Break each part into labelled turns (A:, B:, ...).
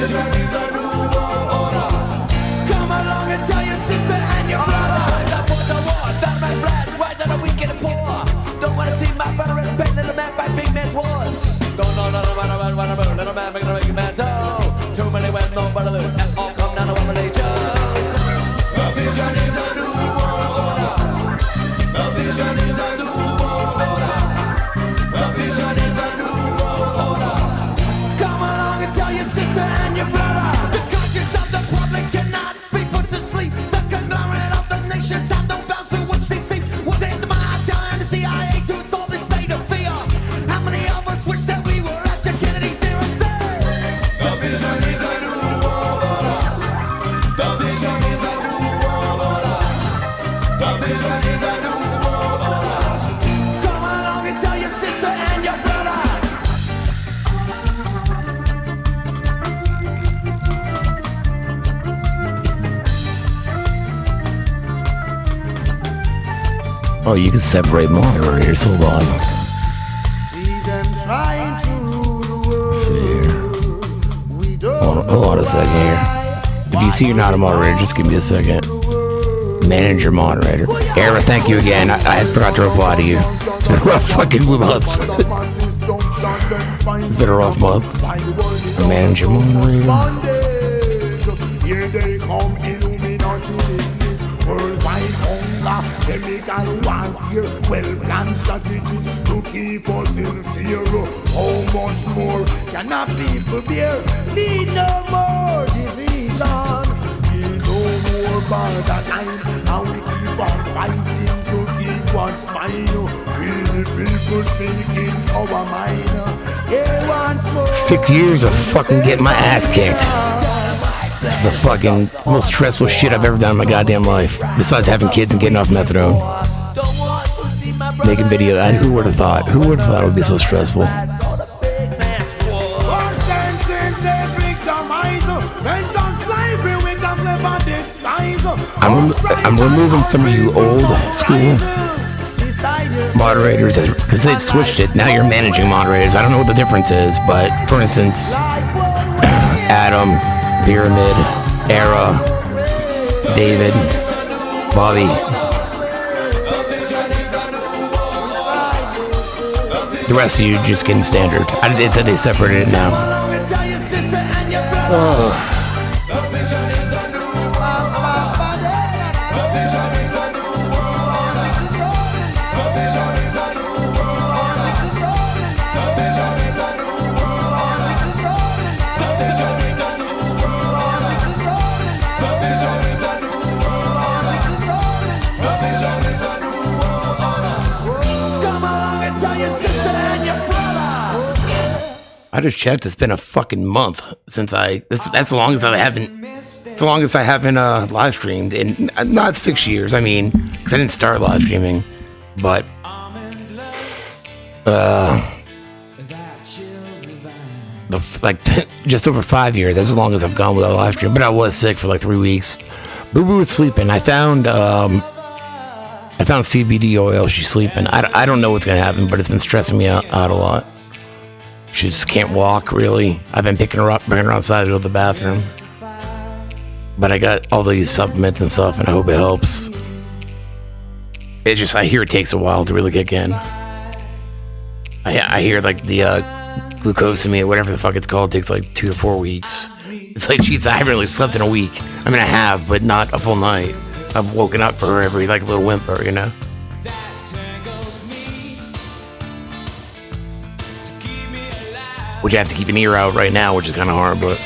A: vision is a new world order. Come along and tell your sister and your brother.
B: That was a war, found my flags, rise on the weak and the poor. Don't wanna see my brother in the pain, little man fight big man's wars. Don't know, little man making a big man toe. Too many ways, no better loot, and all come down to one religion.
A: The vision is a new world order. The vision is a new world order. The vision is a new world order. Come along and tell your sister and your brother. The conscience of the public cannot be put to sleep. The conglomerate of the nations have no bounds to which they sleep. Was it the mind the CIA to solve this state of fear? How many of us wish that we were at your Kennedy's era? The vision is a new world order. The vision is a new world order. The vision is a new world order. Come along and tell your sister and your brother.
C: Oh, you can separate moderators. Hold on.
A: See them trying to rule the world.
C: Let's see here.
A: We don't
C: Hold on a second here. If you see you're not a moderator, just give me a second. Manager moderator. Era, thank you again. I forgot to reply to you. It's been a rough fucking month. It's been a rough month. Manager moderator.
A: Here they come, Illuminati business, worldwide hunger, chemical warfare, well-planned strategies to keep us in fear. How much more can our people bear? Need no more division, need no more borderline, and we keep on fighting to keep what's mine. We the people speaking our mind. Yeah, once more.
C: 6 years of fucking getting my ass kicked. This is the fucking most stressful shit I've ever done in my goddamn life. Besides having kids and getting off methadone. Making video. Who would have thought? Who would have thought it would be so stressful? I'm removing some of you old school moderators because they've switched it. Now you're managing moderators. I don't know what the difference is, but for instance, Adam, Pyramid, Era, David, Bobby. The rest of you just getting standard. They said they separated it now. Oh. I just checked. It's been a fucking month since that's as long as I haven't live streamed in not 6 years. I mean, because I didn't start live streaming, but just over 5 years. That's as long as I've gone without a live stream. But I was sick for like 3 weeks. Boo Boo was sleeping. I found CBD oil. She's sleeping. I don't know what's gonna happen, but it's been stressing me out a lot. She just can't walk, really. I've been picking her up, bringing her outside to the bathroom. But I got all these supplements and stuff, and I hope it helps. I hear it takes a while to really kick in. I hear like the glucosamine, whatever the fuck it's called, takes like 2 to 4 weeks. It's like, jeez, I haven't really slept in a week. I mean, I have, but not a full night. I've woken up for her every like little whimper, you know? Which I have to keep an ear out right now, which is kind of hard, but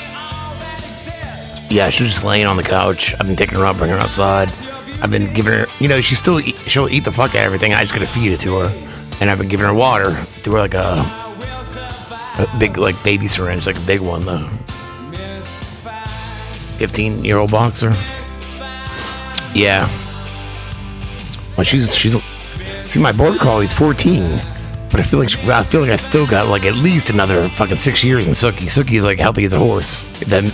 C: yeah, she's just laying on the couch. I've been picking her up, bringing her outside. I've been giving her, she'll eat the fuck out of everything. I just gotta feed it to her. And I've been giving her water through like a big, like baby syringe, like a big one, the 15-year-old boxer. Yeah. Well, see, my border collie's 14. But I feel like I still got like at least another fucking 6 years in Sookie. Sookie's like healthy as a horse. Then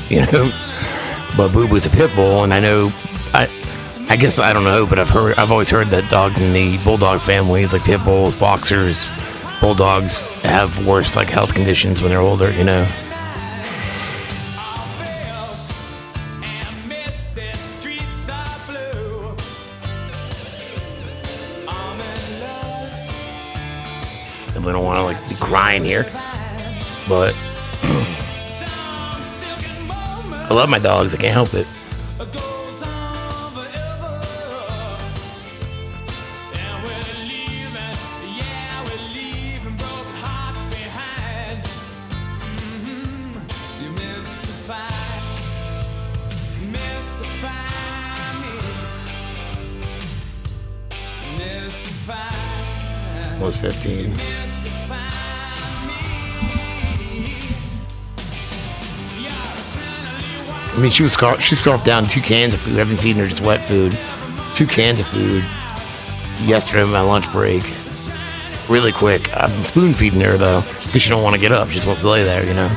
C: but Boo Boo's a pit bull, and I know I guess I don't know, but I've always heard that dogs in the bulldog families, like pit bulls, boxers, bulldogs, have worse like health conditions when they're older. definitely don't want to like be crying here. But I love my dogs. I can't help it. Was 15. I mean, she scarfed down 2 cans of food. I've been feeding her just wet food. 2 cans of food yesterday on my lunch break. Really quick. I've been spoon feeding her though, because she don't want to get up. She just wants to lay there, you know.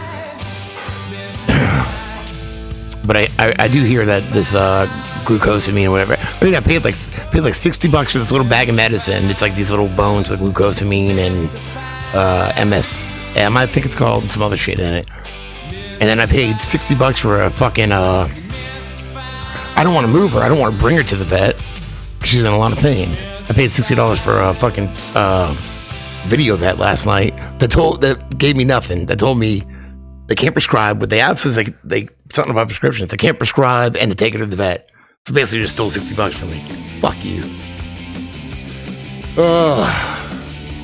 C: But I do hear that this glucosamine or whatever. I mean, I paid like $60 for this little bag of medicine. It's like these little bones with glucosamine and MSM, I think it's called, and some other shit in it. And then I paid $60 for a fucking. I don't want to move her. I don't want to bring her to the vet. She's in a lot of pain. I paid $60 for a fucking video vet last night that gave me nothing. That told me they can't prescribe. But they out says they something about prescriptions. They can't prescribe and to take her to the vet. So basically, just stole $60 from me. Fuck you.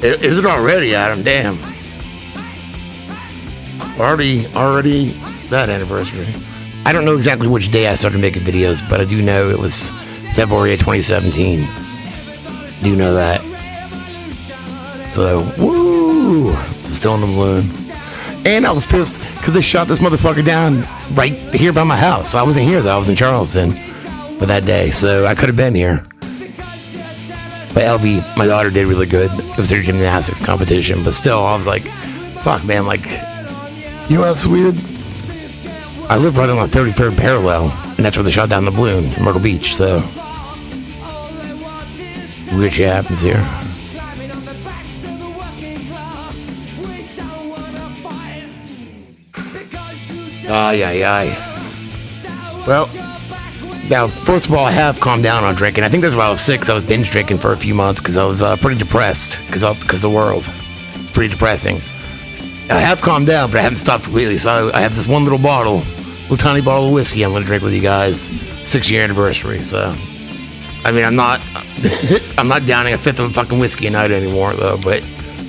C: Is it already, Adam? Damn. Already that anniversary. I don't know exactly which day I started making videos, but I do know it was February of 2017. Do know that. So, woo! Still in the balloon. And I was pissed because they shot this motherfucker down right here by my house. I wasn't here though. I was in Charleston for that day, so I could have been here. But Elvie, my daughter, did really good. It was her gymnastics competition, but still, I was like, fuck, man, like, you know what's weird? I live right on the 33rd parallel, and that's where they shot down the balloon in Myrtle Beach, so weird shit happens here. Well, now, first of all, I have calmed down on drinking. I think that's why I was sick, because I was binge drinking for a few months, because I was pretty depressed, because the world. It's pretty depressing. I have calmed down, but I haven't stopped completely, so I have this one little tiny bottle of whiskey I'm going to drink with you guys, 6-year anniversary, so. I mean, I'm not downing a fifth of a fucking whiskey a night anymore, though, but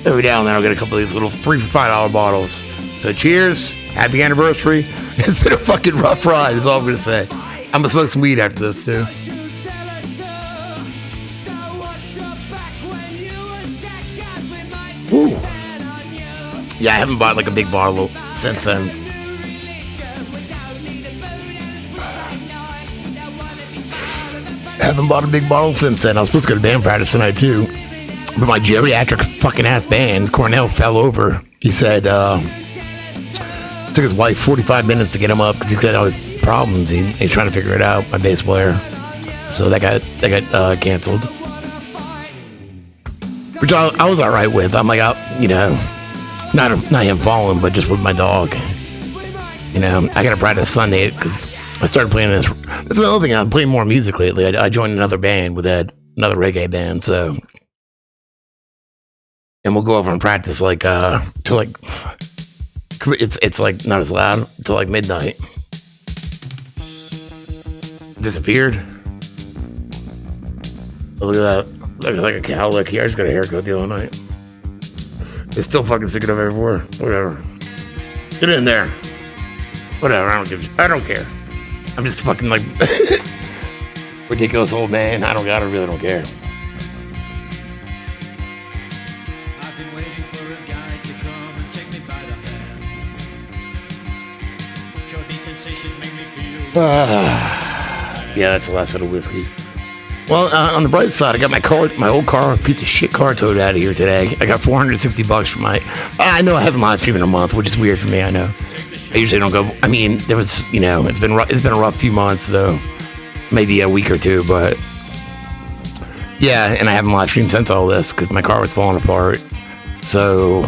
C: every now and then I'll get a couple of these little $3 for $5 bottles. So cheers, happy anniversary. It's been a fucking rough ride, is all I'm going to say. I'm gonna smoke some weed after this too. Ooh. Yeah, I haven't bought like a big bottle since then. I haven't bought a big bottle since then. I was supposed to go to band practice tonight too, but my geriatric fucking ass band, Cornell, fell over. He said took his wife 45 minutes to get him up because he said all his problems. He's trying to figure it out. My bass player, so that got canceled, which I was all right with. I'm like, not him falling, but just with my dog. You know, I got to practice Sunday because I started playing this. That's another thing. I'm playing more music lately. I joined another band with Ed, another reggae band. So, and we'll go over and practice like till like it's like not as loud till like midnight. Disappeared. Look at that. Looks like a cow lick here. I just got a haircut the other night. It's still fucking sticking up everywhere. Whatever. Get in there. Whatever. I don't care. I'm just fucking like ridiculous old man. I really don't care.
D: I've been waiting for a guy to come and take me by the hand. Cure these sensations, make me feel.
C: Yeah, that's the last of the whiskey. Well, on the bright side, I got my old car, piece of shit car towed out of here today. I got $460 for my. I know I haven't live streamed in a month, which is weird for me. I know. I usually don't go. I mean, there was, it's been a rough few months, so maybe a week or two, but yeah, and I haven't live streamed since all this because my car was falling apart. So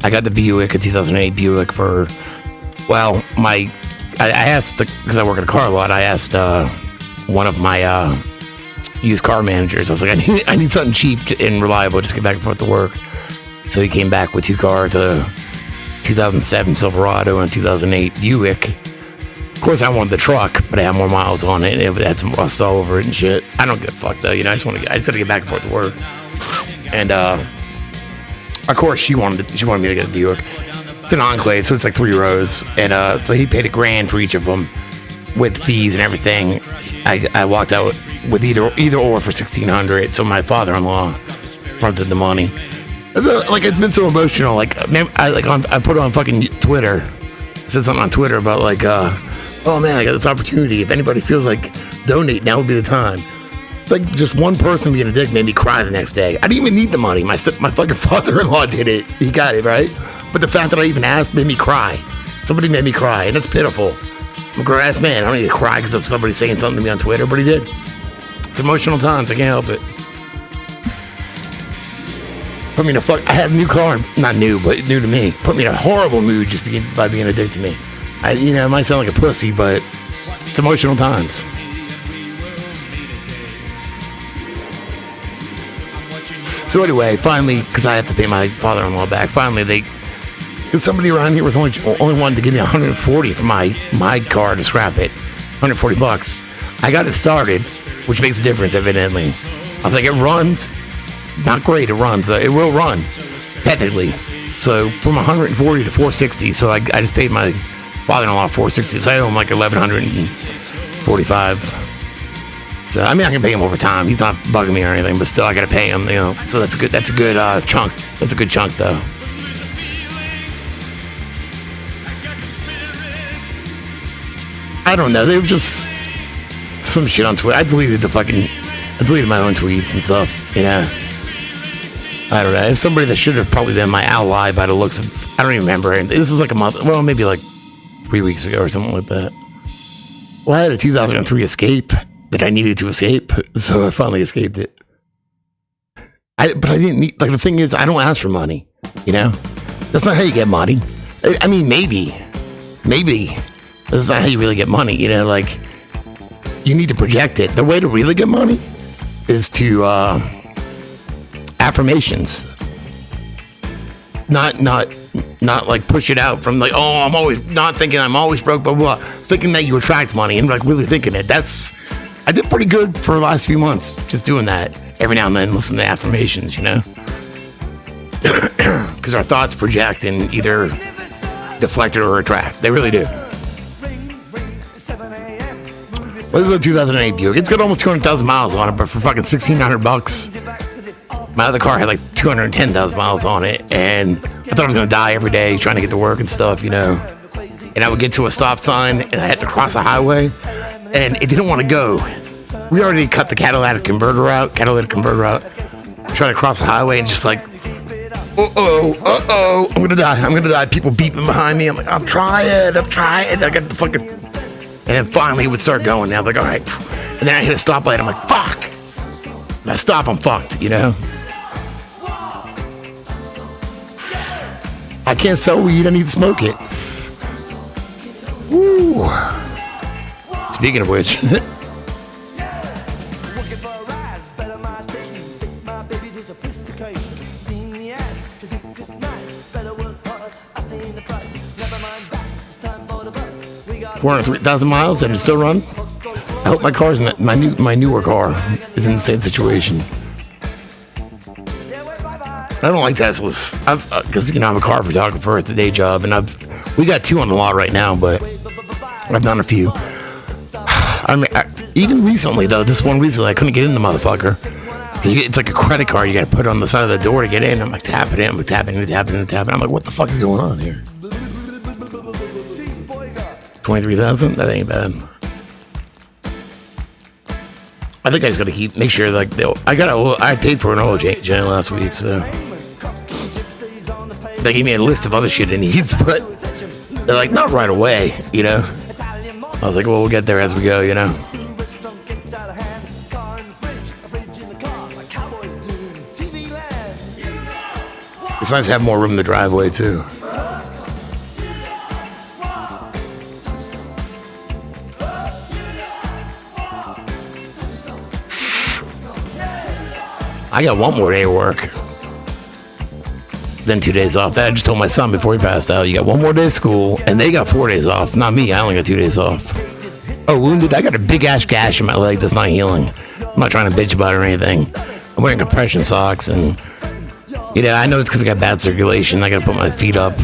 C: I got the Buick, a 2008 Buick for. Well, I asked because I work at a car lot. I asked one of my used car managers. I was like, I need something cheap and reliable just to get back and forth to work. So he came back with two cars, a 2007 Silverado and a 2008 Buick. Of course, I wanted the truck, but I had more miles on it, and it had some rust all over it and shit. I don't give a fuck though, you know. I just gotta get back and forth to work. And of course, she wanted me to get a Buick. It's an Enclave, so it's like 3 rows, and so he paid $1,000 for each of them with fees and everything. I walked out with either or for $1,600. So my father-in-law fronted the money. Like, it's been so emotional. Like, I put it on fucking Twitter. I said something on Twitter about like, oh man, I got this opportunity. If anybody feels like donate, now would be the time. Like, just one person being a dick made me cry the next day. I didn't even need the money. My fucking father-in-law did it. He got it, right? But the fact that I even asked made me cry. Somebody made me cry, and it's pitiful. I'm a grown-ass man. I don't need to cry because of somebody saying something to me on Twitter, but he did. It's emotional times. I can't help it. Put me in I had a new car. Not new, but new to me. Put me in a horrible mood just by being a dick to me. It might sound like a pussy, but it's emotional times. So anyway, finally, because I have to pay my father-in-law back, because somebody around here was only wanted to give me $140 for my car to scrap it, $140. I got it started, which makes a difference, evidently. I was like, it runs, not great, it runs. It will run, technically. So from $140 to $460, so I just paid my father-in-law $460, so I owe him like $1,145. So I mean, I can pay him over time. He's not bugging me or anything, but still, I gotta pay him. You know, so that's a good chunk. That's a good chunk, though. I don't know. They were just some shit on Twitter. I deleted my own tweets and stuff. You know, I don't know. It's somebody that should have probably been my ally by the looks of. I don't even remember. This was like a month. Well, maybe like 3 weeks ago or something like that. Well, I had a 2003 Escape that I needed to escape, so I finally escaped it. But I didn't need, like, the thing is, I don't ask for money, you know? That's not how you get money. I mean, maybe. That's not how you really get money, you know? Like, you need to project it. The way to really get money is to, affirmations. Not like push it out from like, oh, I'm always not thinking I'm always broke, blah, blah, blah. Thinking that you attract money and like really thinking it. I did pretty good for the last few months just doing that. Every now and then listen to affirmations, you know? Because our thoughts project and either deflect it or attract. They really do. Well, this is a 2008 Buick. It's got almost 200,000 miles on it, but for fucking $1,600, my other car had like 210,000 miles on it, and I thought I was gonna die every day trying to get to work and stuff, you know? And I would get to a stop sign, and I had to cross a highway, and it didn't want to go. We already cut the catalytic converter out. Trying to cross the highway and just like, I'm gonna die. People beeping behind me. I'm like, I'm trying. I got the fucking, and then finally it would start going. Now I'm like, all right. And then I hit a stoplight. I'm like, fuck. If I stop, I'm fucked, you know? I can't sell weed. I need to smoke it. Woo. Speaking of which, $403,000 miles and it still run. I hope my car's in my newer car is in the same situation. I don't like Teslas because you know I'm a car photographer at the day job, and we got 2 on the lot right now, but I've done a few. I mean, even recently though, this one recently I couldn't get in the motherfucker. It's like a credit card. You got to put it on the side of the door to get in. I'm like tapping it. I'm tapping. I'm like, what the fuck is going on here? 23,000? That ain't bad. I think I just got to make sure like I paid for an oil change last week, so they gave me a list of other shit it needs, but they're like not right away, you know. I was like, well, we'll get there as we go, you know. It's nice to have more room in the driveway too. I got one more day of work. then 2 days off. That I just told my son before he passed out, you got 1 more day of school, and they got 4 days off. Not me, I only got 2 days off. Oh, wounded, I got a big ass gash in my leg that's not healing. I'm not trying to bitch about it or anything. I'm wearing compression socks, and, I know it's because I got bad circulation. I got to put my feet up,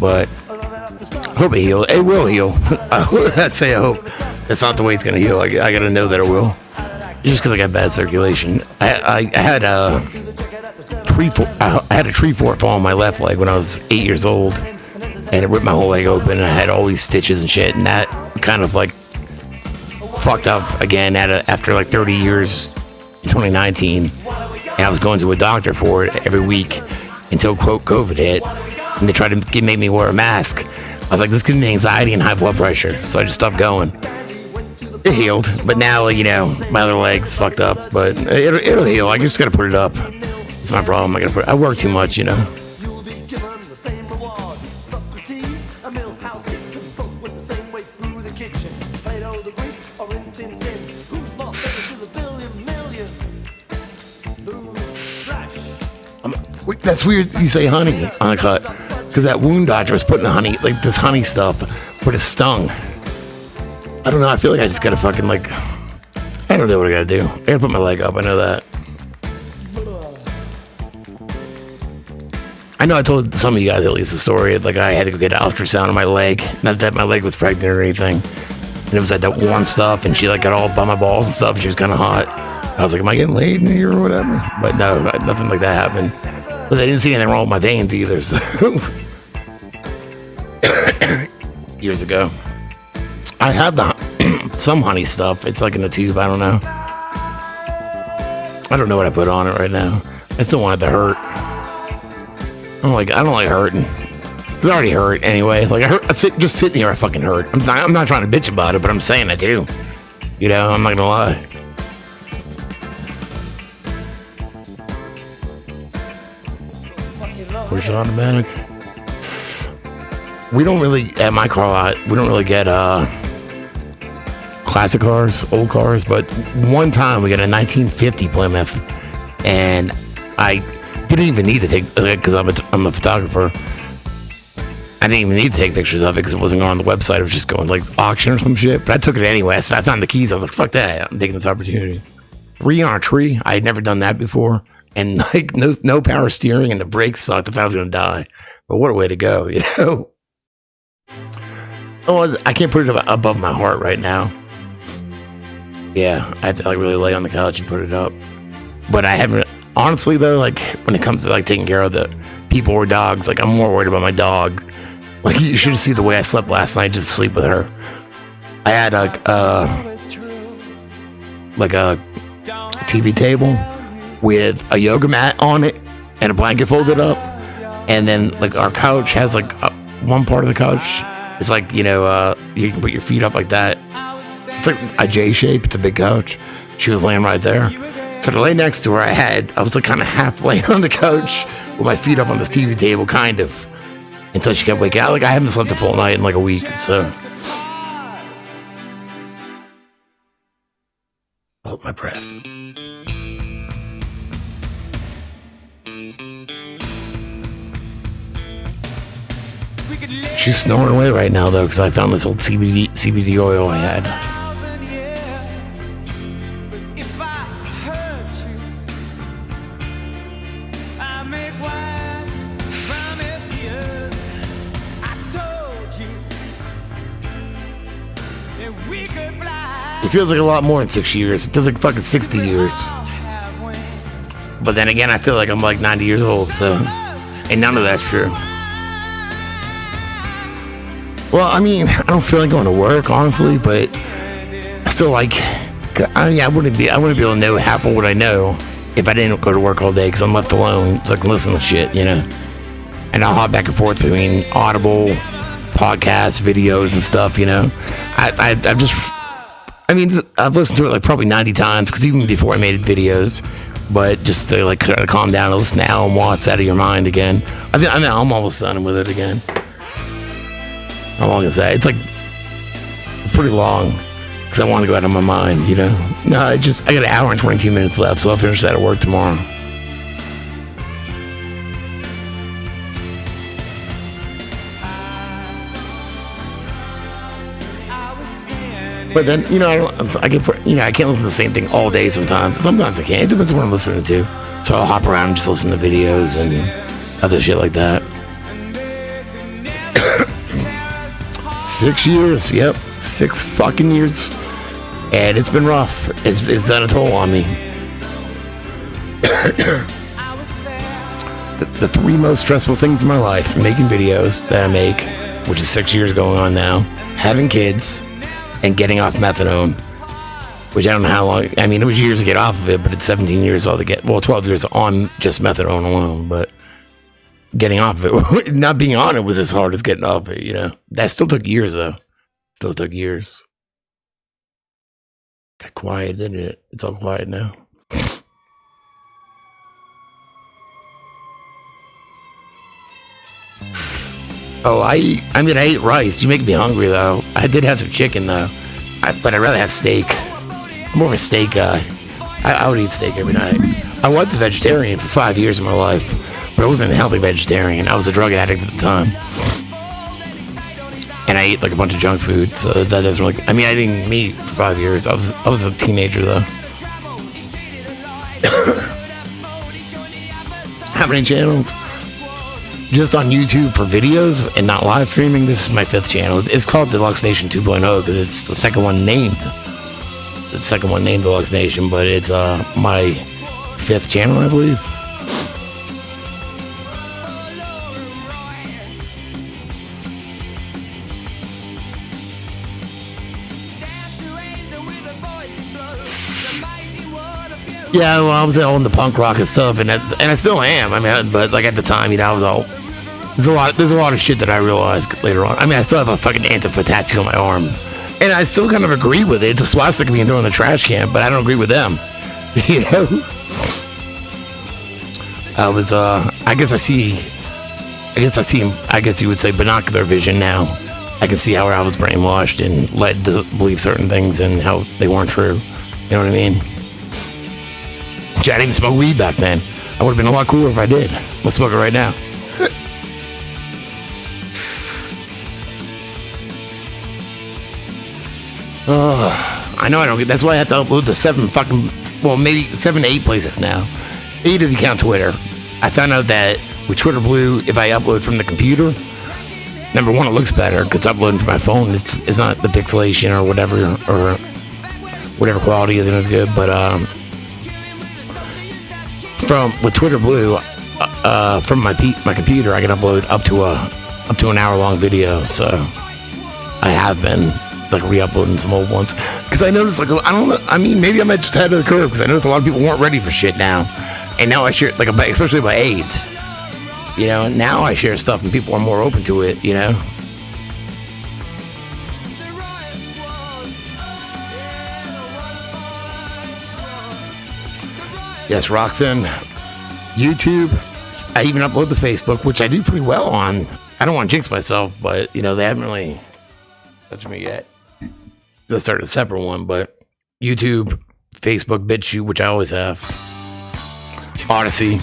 C: but I hope it heals. It will heal. I'd say I hope. That's not the way it's going to heal. I got to know that it will. Just because I got bad circulation. I had a tree fort fall on my left leg when I was 8 years old, and it ripped my whole leg open, and I had all these stitches and shit, and that kind of like fucked up again after like 30 years in 2019, and I was going to a doctor for it every week until quote COVID hit, and they tried to make me wear a mask. I was like, this gives me anxiety and high blood pressure, so I just stopped going. It healed, but now, my other leg's fucked up, but it'll heal. I just gotta put it up. It's my problem. I work too much, That's weird you say honey on a cut, because that wound doctor was putting honey, like this honey stuff, but it stung. I don't know, I feel like I just gotta fucking I don't know what I gotta do. I gotta put my leg up, I know that. I know I told some of you guys at least the story, like I had to go get an ultrasound on my leg. Not that my leg was pregnant or anything. And it was like that warm stuff, and she got all by my balls and stuff, and she was kind of hot. I was like, am I getting laid in here or whatever? But no, nothing like that happened. But they didn't see anything wrong with my veins either, so. Years ago. I have some honey stuff. It's like in a tube. I don't know. I don't know what I put on it right now. I still want it to hurt. I don't like hurting. It's already hurt anyway. Just sitting here, I fucking hurt. I'm not trying to bitch about it, but I'm saying I do. I'm not gonna lie. Where's your automatic? We don't really, at my car lot, we don't really get classic cars, old cars, but one time we got a 1950 Plymouth, and I didn't even need to take, because I'm a photographer, I didn't even need to take pictures of it because it wasn't going on the website. It was just going auction or some shit, but I took it anyway. So I found the keys. I was like, fuck that, I'm taking this opportunity. 3 on a tree, I had never done that before, and no power steering, and the brakes sucked. I thought I was going to die, but what a way to go, Oh, I can't put it above my heart right now. Yeah, I have to really lay on the couch and put it up. But I haven't, honestly though, when it comes to taking care of the people or dogs, I'm more worried about my dog. You should see the way I slept last night just to sleep with her. I had a TV table with a yoga mat on it and a blanket folded up, and then our couch has one part of the couch. It's you can put your feet up like that. It's like a J shape. It's a big couch. She was laying right there. So to lay next to her, I was kind of half laying on the couch with my feet up on the TV table, kind of, until she kept waking up. I haven't slept a full night in a week, so. Hold my breath. She's snoring away right now, though, because I found this old CBD oil I had. It feels like a lot more than 6 years. It feels like fucking 60 years. But then again, I feel like I'm 90 years old, so. And none of that's true. Well, I don't feel like going to work, honestly, but I still I wouldn't be able to know half of what I know if I didn't go to work all day, because I'm left alone, so I can listen to shit, And I'll hop back and forth between Audible, podcasts, videos, and stuff, I've listened to it probably 90 times, because even before I made videos, but just to kind of calm down and listen to Alan Watts Out of Your Mind again. I'm almost done with it again. How long is that? It's pretty long, because I want to go out of my mind, No, I got an hour and 22 minutes left, so I'll finish that at work tomorrow. But then, you know, I can't listen to the same thing all day sometimes. Sometimes I can. It depends on what I'm listening to. So I'll hop around and just listen to videos and other shit like that. 6 years. Yep. 6 fucking years. And it's been rough. It's done a toll on me. The 3 most stressful things in my life: making videos that I make, which is 6 years going on now, having kids, and getting off methadone, which I don't know how long. I mean, it was years to get off of it, but it's 17 years all to get. Well, 12 years on just methadone alone, but getting off of it, not being on it was as hard as getting off it. You know, that still took years though. Still took years. Got quiet, didn't it? It's all quiet now. Oh, I ate rice. You make me hungry, though. I did have some chicken, though. But I'd rather have steak. I'm more of a steak guy. I would eat steak every night. I was a vegetarian for 5 years of my life, but I wasn't a healthy vegetarian. I was a drug addict at the time. And I ate, like, a bunch of junk food, so that doesn't really... I mean, I didn't eat meat for 5 years. I was a teenager, though. How many channels? Just on YouTube for videos and not live streaming. This is my 5th channel. It's called Deluxe Nation 2.0 because it's the second one named. The second one named Deluxe Nation, but it's my 5th channel, I believe. Yeah, well, I was all into punk rock and stuff, and I still am. I mean, but like at the time, you know, I was all. There's a lot of shit that I realized later on. I mean, I still have a fucking Antifa tattoo on my arm, and I still kind of agree with it. It's a swastika being thrown in the trash can, but I don't agree with them. You know, I was. I guess you would say binocular vision now. I can see how I was brainwashed and led to believe certain things and how they weren't true. You know what I mean? I didn't even smoke weed back then. I would have been a lot cooler if I did. Let's smoke it right now. I know I don't get. That's why I have to upload the 7 to 8 places now. 8 if you count Twitter. I found out that with Twitter Blue, if I upload from the computer, number one, it looks better because uploading from my phone, it's not the pixelation or whatever quality isn't as good, but with Twitter Blue, from my computer, I can upload up to an hour-long video. So I have been like re-uploading some old ones because I noticed, like, I don't know. I mean, maybe I'm just ahead of the curve because I noticed a lot of people weren't ready for shit now, and now I share, like, especially about AIDS. You know, now I share stuff and people are more open to it. You know. Yes, Rockfin, YouTube. I even upload to Facebook, which I do pretty well on. I don't want to jinx myself, but, you know, they haven't really touched me yet. They'll start a separate one, but YouTube, Facebook, BitChute, which I always have. Odyssey,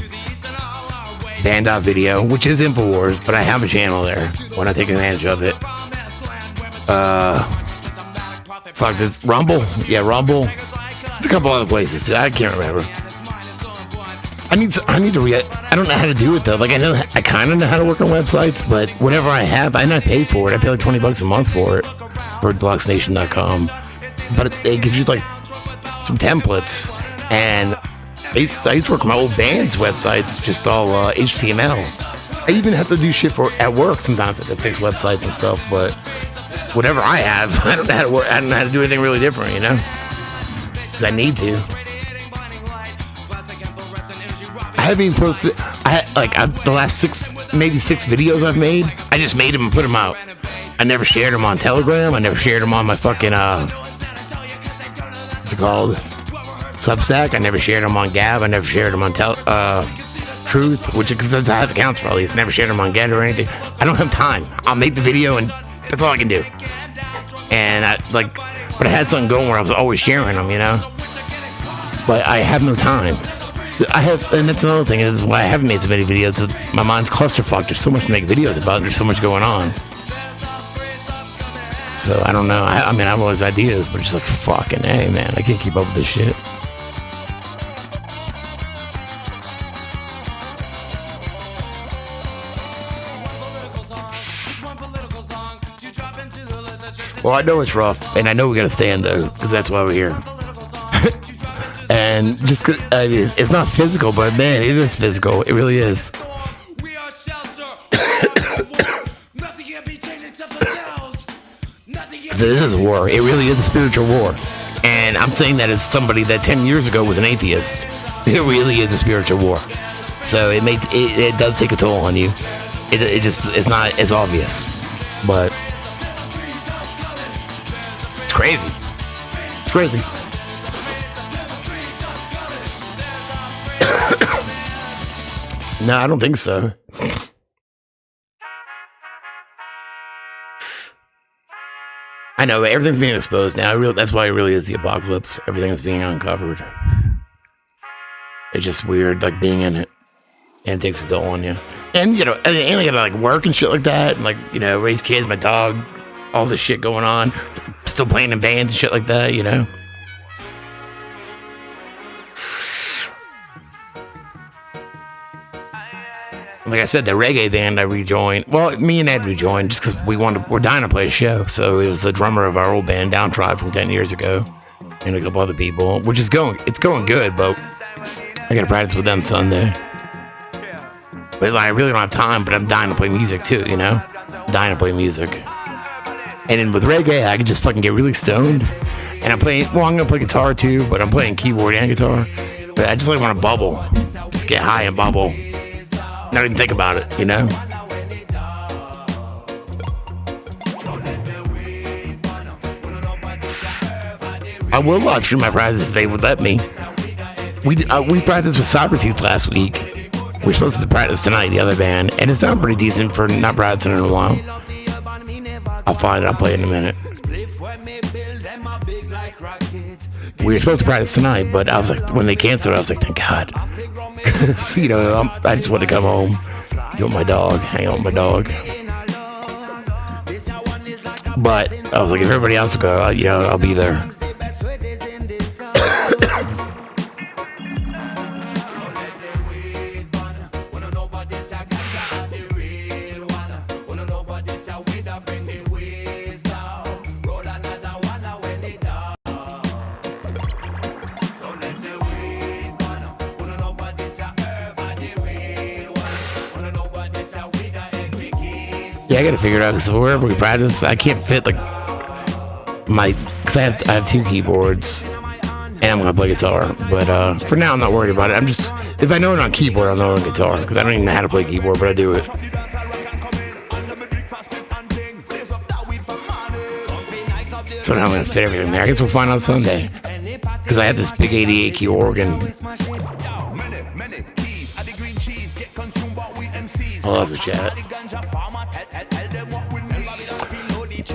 C: Band.video, which is InfoWars, but I have a channel there when I take advantage of it. Fuck this, Rumble. Yeah, Rumble. There's a couple other places too. I can't remember. I need to I don't know how to do it though. Like, I kind of know how to work on websites, but whatever I have, I pay for it. I pay like $20 a month for it for deluxenation.com. But it gives you like some templates, and I used to work on my old band's websites, just all HTML. I even have to do shit at work sometimes. I have to fix websites and stuff, but whatever I have, I don't know how to work. I don't know how to do anything really different, you know, because I need to. I haven't even posted. The last 6 videos I've made, I just made them and put them out. I never shared them on Telegram. I never shared them on my fucking what's it called, Substack. I never shared them on Gab. I never shared them on Truth, which since I have accounts for all these, never shared them on Get or anything. I don't have time. I'll make the video and that's all I can do. And but I had something going where I was always sharing them, you know. But I have no time. And that's another thing, is why I haven't made so many videos. My mind's clusterfucked. There's so much to make videos about, and there's so much going on. So I don't know. I mean, I have all these ideas, but it's just like, fucking hey, man, I can't keep up with this shit. Well, I know it's rough, and I know we gotta stand though, because that's why we're here. And just 'cause, I mean, it's not physical, but man, it is physical. It really is.
D: We are shelter. Nothing can be changed except ourselves. Nothing can
C: 'Cause it is a war. It really is a spiritual war. And I'm saying that as somebody that 10 years ago was an atheist. It really is a spiritual war. So it does take a toll on you. It's not as obvious, but it's crazy. It's crazy. No, I don't think so. I know, everything's being exposed now. That's why it really is the apocalypse. Everything is being uncovered. It's just weird, like, being in it. And it takes a toll on you. And, you know, and I gotta, like, work and shit like that. And, like, you know, raise kids, my dog, all this shit going on. Still playing in bands and shit like that, you know? Like I said, the reggae band I rejoined. Well, me and Ed rejoined just because we're dying to play a show. So it was the drummer of our old band, Downtrod, from 10 years ago, and a couple other people, which is going good, but I gotta practice with them Sunday. But like, I really don't have time, but I'm dying to play music too, you know? Dying to play music. And then with reggae, I can just fucking get really stoned. And I'm gonna play guitar too, but I'm playing keyboard and guitar. But I just like want to bubble. Just get high and bubble. Not even think about it, you know? I will live stream my practice if they would let me. We practiced with Sabretooth last week. We're supposed to practice tonight, the other band, and it's done pretty decent for not practicing in a while. I'll find it, I'll play it in a minute. We were supposed to practice tonight, but I was like, when they canceled, I was like, thank God. You know, I just want to come home, get with my dog, hang out with my dog. But I was like, if everybody else will go, you know, I'll be there. Yeah, I gotta figure it out, because wherever we practice, I can't fit like because I have two keyboards and I'm gonna play guitar. But for now, I'm not worried about it. I'm just, if I know it on keyboard, I'll know it on guitar, because I don't even know how to play keyboard, but I do it. So now I'm gonna fit everything there. I guess we'll find out Sunday, because I have this big 88 key organ. Oh, that's a chat.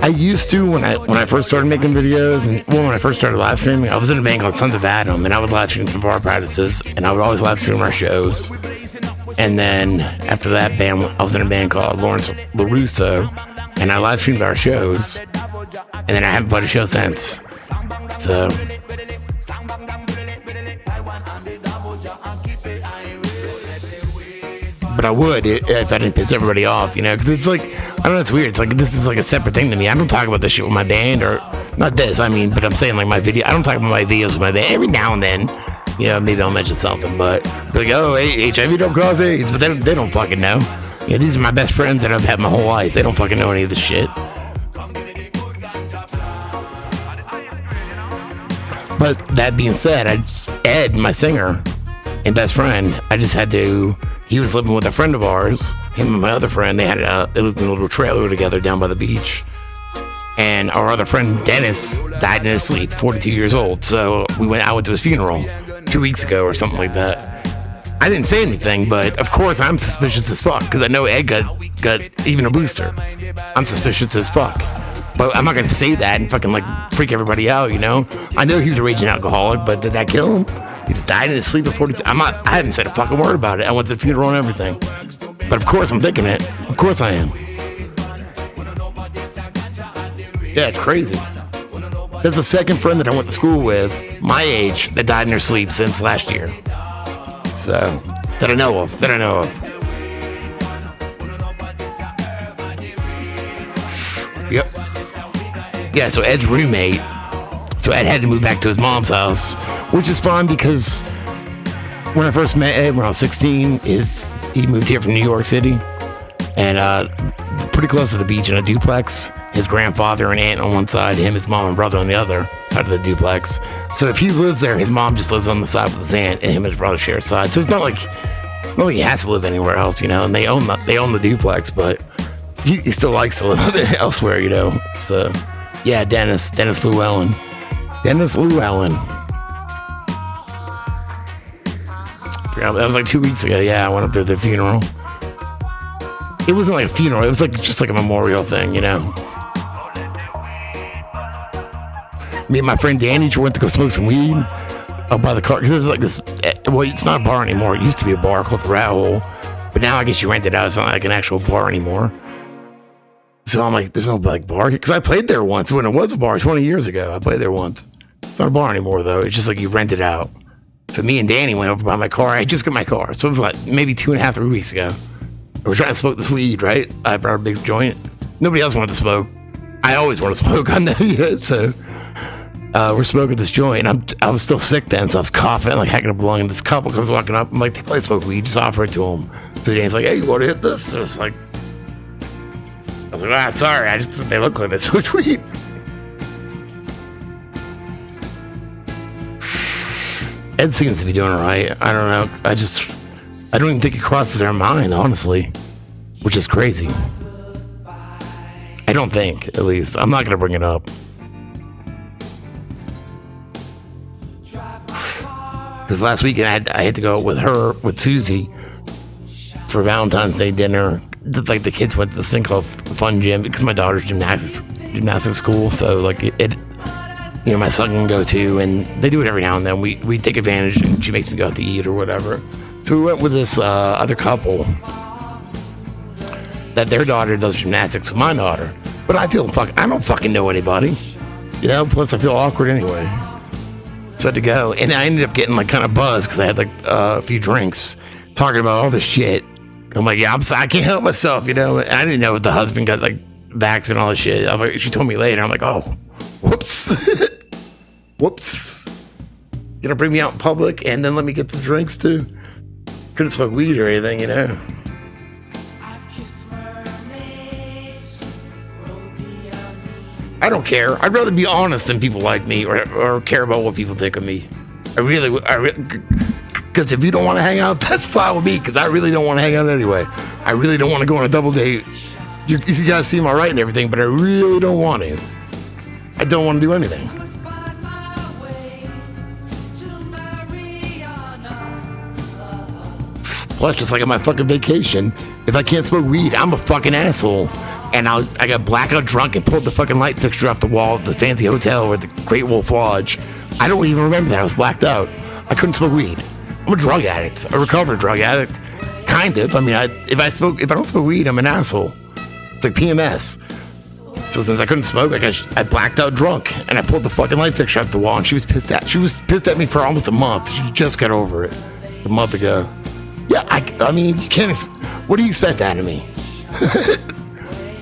C: I used to when I first started making videos, and when I first started live streaming, I was in a band called Sons of Adam, and I would live stream some of our practices, and I would always live stream our shows. And then after that band, I was in a band called Lawrence LaRusso, and I live streamed our shows, and then I haven't played a show since. So. But I would if I didn't piss everybody off, you know, because it's like, I don't know, it's weird. It's like, this is like a separate thing to me. I don't talk about this shit with my band, or not this, I mean, but I'm saying like my video, I don't talk about my videos with my band. Every now and then, you know, maybe I'll mention something, but be like, oh, hey, HIV don't cause AIDS, but they don't fucking know. You know, these are my best friends that I've had my whole life. They don't fucking know any of this shit. But that being said, Ed, my singer and best friend, he was living with a friend of ours, him and my other friend. They lived in a little trailer together down by the beach. And our other friend, Dennis, died in his sleep, 42 years old. So I went to his funeral 2 weeks ago or something like that. I didn't say anything, but of course I'm suspicious as fuck, because I know Ed got even a booster. I'm suspicious as fuck. But I'm not going to say that and fucking like freak everybody out, you know? I know he was a raging alcoholic, but did that kill him? He just died in his sleep at 42. I haven't said a fucking word about it. I went to the funeral and everything. But of course I'm thinking it. Of course I am. Yeah, it's crazy. That's the second friend that I went to school with, my age, that died in their sleep since last year. So, that I know of. Yep. Yeah, so Ed's roommate, so Ed had to move back to his mom's house, which is fun because when I first met Ed when I was 16, he moved here from New York City, and pretty close to the beach in a duplex. His grandfather and aunt on one side, him, his mom and brother on the other side of the duplex. So if he lives there, his mom just lives on the side with his aunt, and him and his brother share a side. So it's not like he has to live anywhere else, and they own the duplex, but he still likes to live elsewhere, So yeah, Dennis Llewellyn. That was like 2 weeks ago. Yeah, I went up there to the funeral. It wasn't like a funeral. It was like just like a memorial thing, Me and my friend Danny went to go smoke some weed up by the car. Cause there's like this. Well, it's not a bar anymore. It used to be a bar called the Rat Hole, but now I guess you rent it out. It's not like an actual bar anymore. So I'm like, there's no like bar because I played there once when it was a bar 20 years ago. I played there once. It's not a bar anymore though. It's just like you rent it out. So me and Danny went over by my car. I just got my car. So it was like maybe 2.5, 3 weeks ago. We're trying to smoke this weed, right? I brought a big joint. Nobody else wanted to smoke. I always want to smoke. I know you. So we're smoking this joint. And I was still sick then, so I was coughing like hacking up a lung. And this couple comes walking up. I'm like, they play smoke weed. Just offer it to them. So Danny's like, hey, you want to hit this? So it's like, I was like, sorry. They look like they smoked weed. Ed seems to be doing all right. I don't know. I don't even think it crosses their mind, honestly, which is crazy. I don't think, at least. I'm not going to bring it up. Because last weekend I had to go out with Susie for Valentine's Day dinner. Like the kids went to this thing called Fun Gym because my daughter's gymnastics school. So like it my son can go too, and they do it every now and then. We take advantage, and she makes me go out to eat or whatever. So we went with this other couple that their daughter does gymnastics with my daughter. But I don't fucking know anybody, plus I feel awkward anyway. So I had to go, and I ended up getting like kind of buzzed because I had like a few drinks talking about all this shit. I'm like, yeah, I can't help myself, And I didn't know the husband got like vax and all this shit. I'm like, she told me later. I'm like, oh, whoops. Whoops. Gonna bring me out in public and then let me get the drinks too. Couldn't smoke weed or anything, I don't care. I'd rather be honest than people like me or care about what people think of me. Because if you don't want to hang out, that's fine with me, because I really don't want to hang out anyway. I really don't want to go on a double date. You guys see my right and everything, but I really don't want to. I don't want to do anything. Plus, just like on my fucking vacation, if I can't smoke weed, I'm a fucking asshole. And I got blackout drunk and pulled the fucking light fixture off the wall at the fancy hotel or the Great Wolf Lodge. I don't even remember that. I was blacked out. I couldn't smoke weed. I'm a drug addict, a recovered drug addict. Kind of. I mean, if I don't smoke weed, I'm an asshole. It's like PMS. So since I couldn't smoke, I blacked out drunk, and I pulled the fucking light fixture off the wall, and she was pissed at. She was pissed at me for almost a month. She just got over it a month ago. Yeah, I mean, you can't. What do you expect out of me?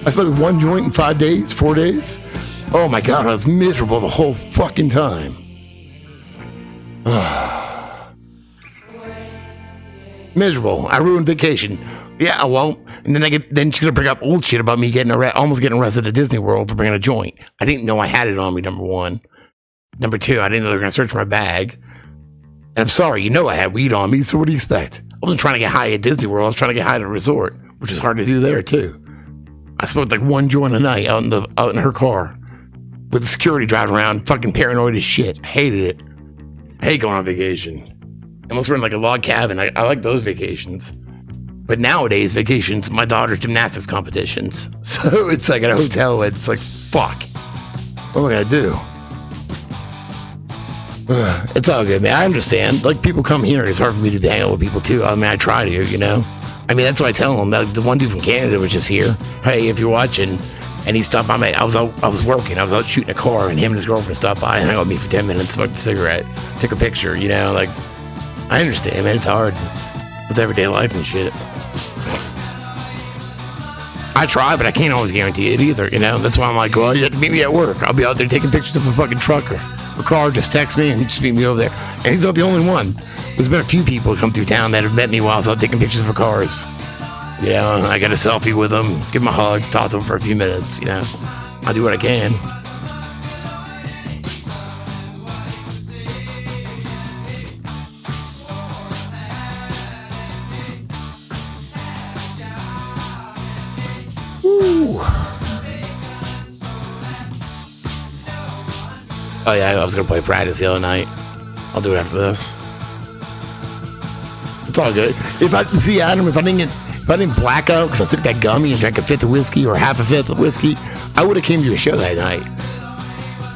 C: I smoked one joint in 4 days. Oh my God, I was miserable the whole fucking time. Miserable. I ruined vacation. Yeah, well, and then she's gonna bring up old shit about me almost getting arrested at Disney World for bringing a joint. I didn't know I had it on me, number one. Number two, I didn't know they were gonna search my bag. And I'm sorry, I had weed on me, so what do you expect? I wasn't trying to get high at Disney World. I was trying to get high at a resort, which is hard to do there too. I smoked like one joint a night out in her car with the security driving around, fucking paranoid as shit. I hated it. I hate going on vacation. Unless we're in like a log cabin. I like those vacations. But nowadays, vacations, my daughter's gymnastics competitions. So it's like at a hotel, and it's like, fuck. What am I gonna do? It's all good, man. I understand. Like, people come here, it's hard for me to hang out with people too. I mean, I try to, I mean, that's what I tell them. The one dude from Canada was just here. Hey, if you're watching, And he stopped by me. I was working. I was out shooting a car, and him and his girlfriend stopped by and hung out with me for 10 minutes, smoked a cigarette, took a picture. You know, like, I understand, man. It's hard with everyday life and shit. I try, but I can't always guarantee it either. You know, that's why I'm like, well, you have to meet me at work. I'll be out there taking pictures of a fucking truck or a car. Just text me and just meet me over there. And he's not the only one. There's been a few people who come through town that have met me while I was out taking pictures of cars. You know, I got a selfie with them, give them a hug, talk to them for a few minutes. You know, I do what I can. Woo. Oh yeah, I was gonna play practice the other night. I'll do it after this. It's all good. If I see Adam, if I didn't black out because I took that gummy and drank a fifth of whiskey or half a fifth of whiskey, I would have came to your show that night.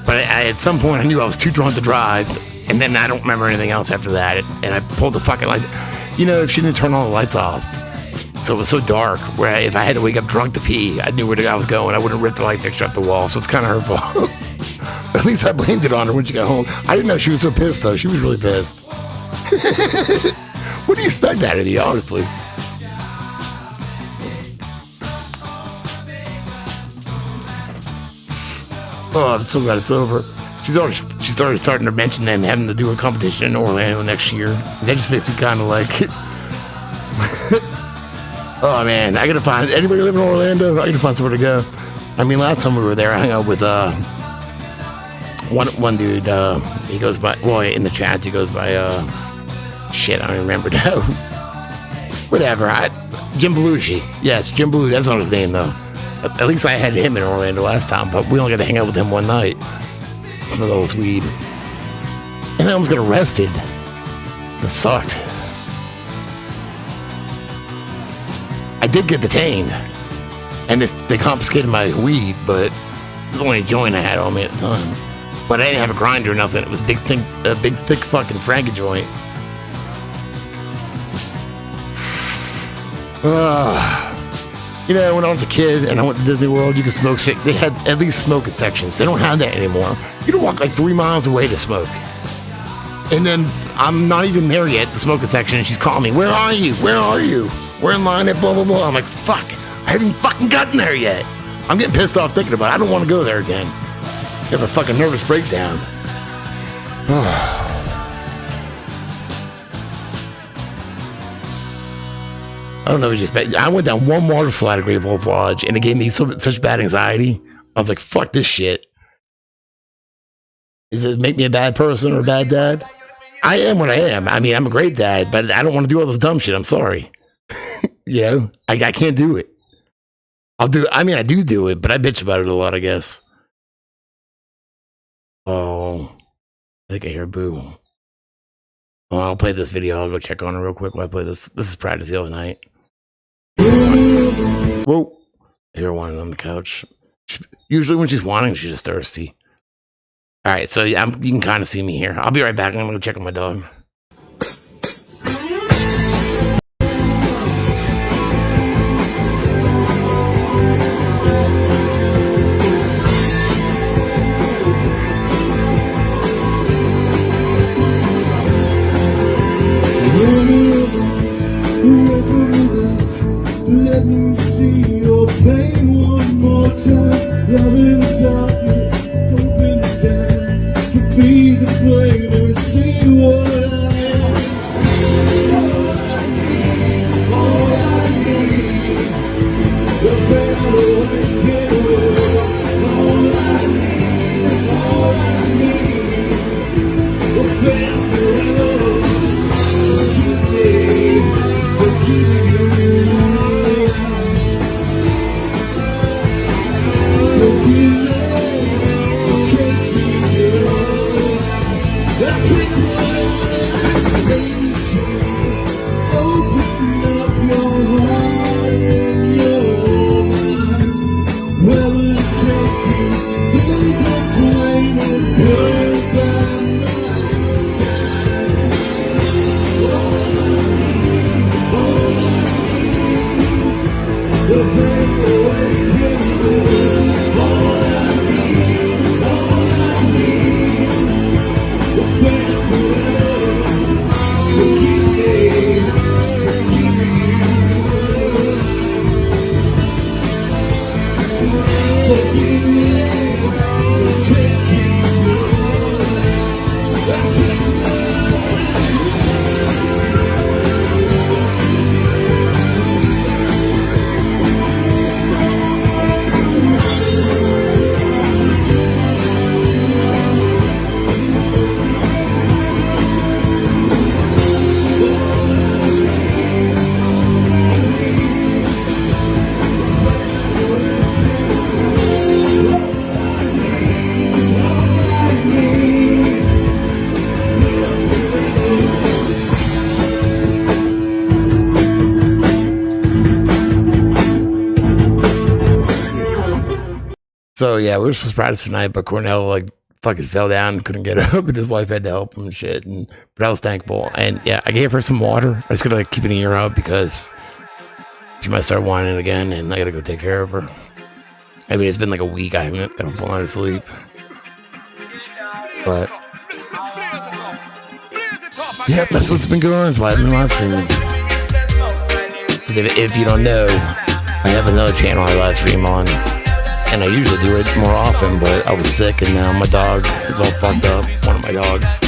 C: But at some point, I knew I was too drunk to drive, and then I don't remember anything else after that. And I pulled the fucking light. You know, she didn't turn all the lights off, so it was so dark. Where if I had to wake up drunk to pee, I knew where I was going. I wouldn't rip the light fixture off the wall. So it's kind of her fault. At least I blamed it on her when she got home. I didn't know she was so pissed though. She was really pissed. What do you expect out of you, honestly? Oh, I'm so glad it's over. She's already starting to mention them having to do a competition in Orlando next year. That just makes me kind of like, oh man, I gotta find anybody live in Orlando. I gotta find somewhere to go. I mean, last time we were there, I hung out with one dude. He goes by, well, in the chats he goes by shit. I don't even remember now. Whatever. Jim Belushi. Yes, Jim Belushi. That's not his name though. At least I had him in Orlando last time, but we only got to hang out with him one night. Smell all this weed. And I almost got arrested. It sucked. I did get detained. And they confiscated my weed, but it was only a joint I had on me at the time. But I didn't have a grinder or nothing. It was a big, thick fucking Franken joint. You know, when I was a kid and I went to Disney World, you could smoke shit. They had at least smoking sections. They don't have that anymore. You can walk like 3 miles away to smoke. And then I'm not even there yet, the smoking section, and she's calling me, where are you? Where are you? We're in line at blah, blah, blah. I'm like, fuck, I haven't fucking gotten there yet. I'm getting pissed off thinking about it. I don't want to go there again. I have a fucking nervous breakdown. I don't know. I went down one water slide at Great Wolf Lodge, and it gave me such bad anxiety. I was like, "Fuck this shit." Does it make me a bad person or a bad dad? I am what I am. I mean, I'm a great dad, but I don't want to do all this dumb shit. I'm sorry. You know, I can't do it. I do it, but I bitch about it a lot, I guess. Oh, I think I hear Boo. Oh, I'll play this video. I'll go check on her real quick while I play this. This is practice the other night. Whoa. I hear whining on the couch. Usually when she's whining, she's just thirsty. All right, so you can kind of see me here. I'll be right back. I'm going to check on my dog.
A: Let me see your pain one more time. Love in the darkness, hope in the dark. To be the flame and see what I am. All I need, the better way get away. All I need, the better way. Forgive me. That's it.
C: So yeah, we were supposed to practice tonight, but Cornell like fucking fell down and couldn't get up, and his wife had to help him and shit. But I was thankful. And yeah, I gave her some water. I just gotta like keep an ear out because she might start whining again, and I gotta go take care of her. I mean, it's been like a week. I haven't fallen asleep. But yeah, that's what's been going on. That's why I've been live streaming. Because if you don't know, I have another channel I live stream on. And I usually do it more often, but I was sick and now my dog is all fucked up. One of my dogs.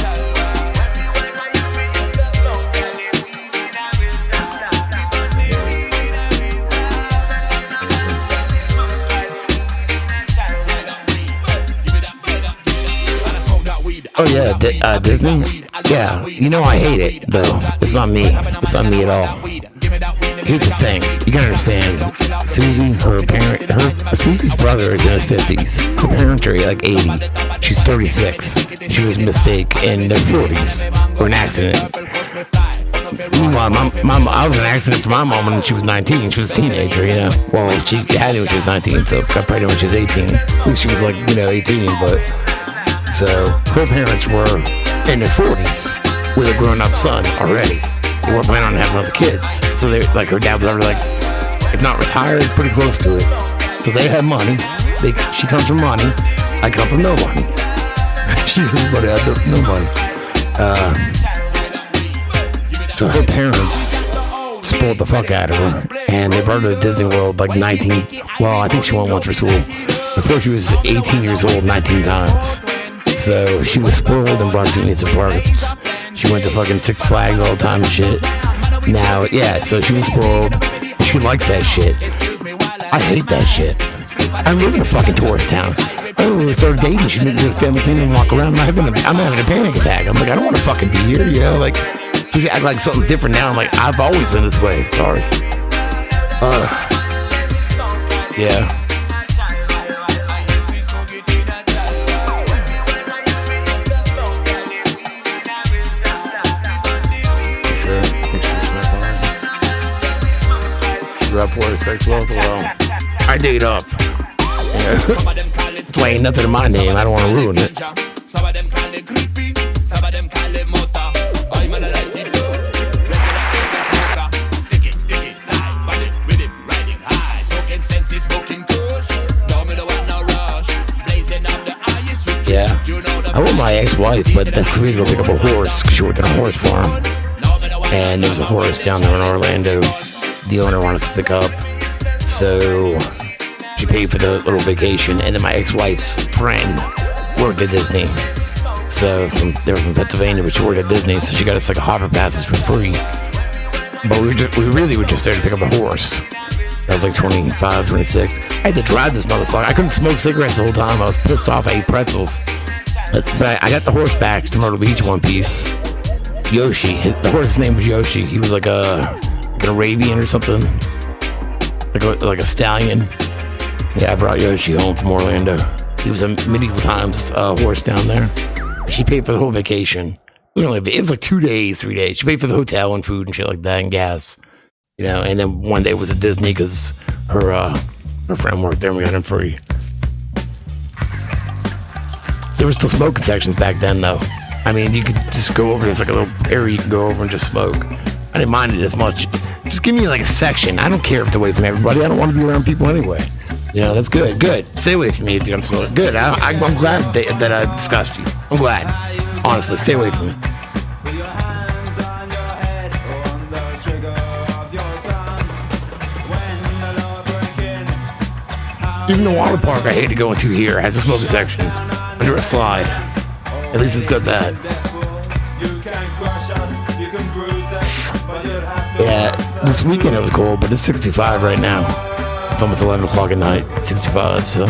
C: Oh yeah, Disney? Yeah, you know I hate it, though. It's not me. It's not me at all. Here's the thing. You gotta understand, Susie, Susie's brother is in his 50s. Her parents are like 80. She's 36. She was a mistake in their 40s. Or an accident. Meanwhile, I was an accident for my mom when she was 19. She was a teenager, you know. Well, she had it when she was 19, so got pregnant when she was 18. At least she was like, 18, but... So, her parents were in their 40s with a grown-up son already. They weren't planning on having other kids. So, they like her dad was already like, if not retired, pretty close to it. So, they had money. She comes from money. I come from no money. She has money. I have no money. So, her parents spoiled the fuck out of her. And they brought her to Disney World like 19. Well, I think she went once for school. Before she was 18 years old, 19 times. So she was spoiled and brought to amusement parks. She went to fucking Six Flags all the time and shit. Now, yeah, so she was spoiled. She likes that shit. I hate that shit. I live in a fucking tourist town. When we started dating, she didn't do a family came and walk around. I'm having a panic attack. I'm like, I don't want to fucking be here, you know? Like, so she act like something's different now. I'm like, I've always been this way. Sorry. Yeah. Up where respects wealth. Well, I date up. Yeah. That's why ain't nothing in my name. I don't want to ruin it.
D: Some of them call it creepy, some of them call it motor. I'm gonna like it too. Stick it, tight, body, rhythm, riding high, smoking senses, smoking kush. Don't me the one no rush, blazing up the highest switch.
C: Yeah, I want my ex-wife, but that's we go pick up a horse because she worked on a horse farm, and there was a horse down there in Orlando. The owner wanted us to pick up, so she paid for the little vacation. And then my ex-wife's friend worked at Disney, so they were from Pennsylvania, but she worked at Disney, so she got us like a hopper passes for free. But we really were just there to pick up a horse. That was like 25, 26. I had to drive this motherfucker. I couldn't smoke cigarettes the whole time. I was pissed off. I ate pretzels, but I got the horse back to Myrtle Beach one piece. Yoshi, the horse's name was Yoshi. He was like an Arabian or something, like a stallion. Yeah, I brought Yoshi home from Orlando. He was a medieval times horse down there. She paid for the whole vacation. It was like 2 days, 3 days. She paid for the hotel and food and shit like that and gas, you know. And then one day was at Disney because her friend worked there and we got him free. There were still smoking sections back then, though. I mean, you could just go over. There's like a little area you can go over and just smoke. I didn't mind it as much. Just give me like a section. I don't care if it's away from everybody. I don't want to be around people anyway. You know, that's good. Good. Stay away from me if you're going to smoke. Good. I'm glad that I discussed you. I'm glad. Honestly, stay away from me. Even the water park I hate to go into here has a smoking section under a slide. At least it's got that. Yeah, this weekend it was cold, but it's 65 right now. It's almost 11 o'clock at night, 65, so.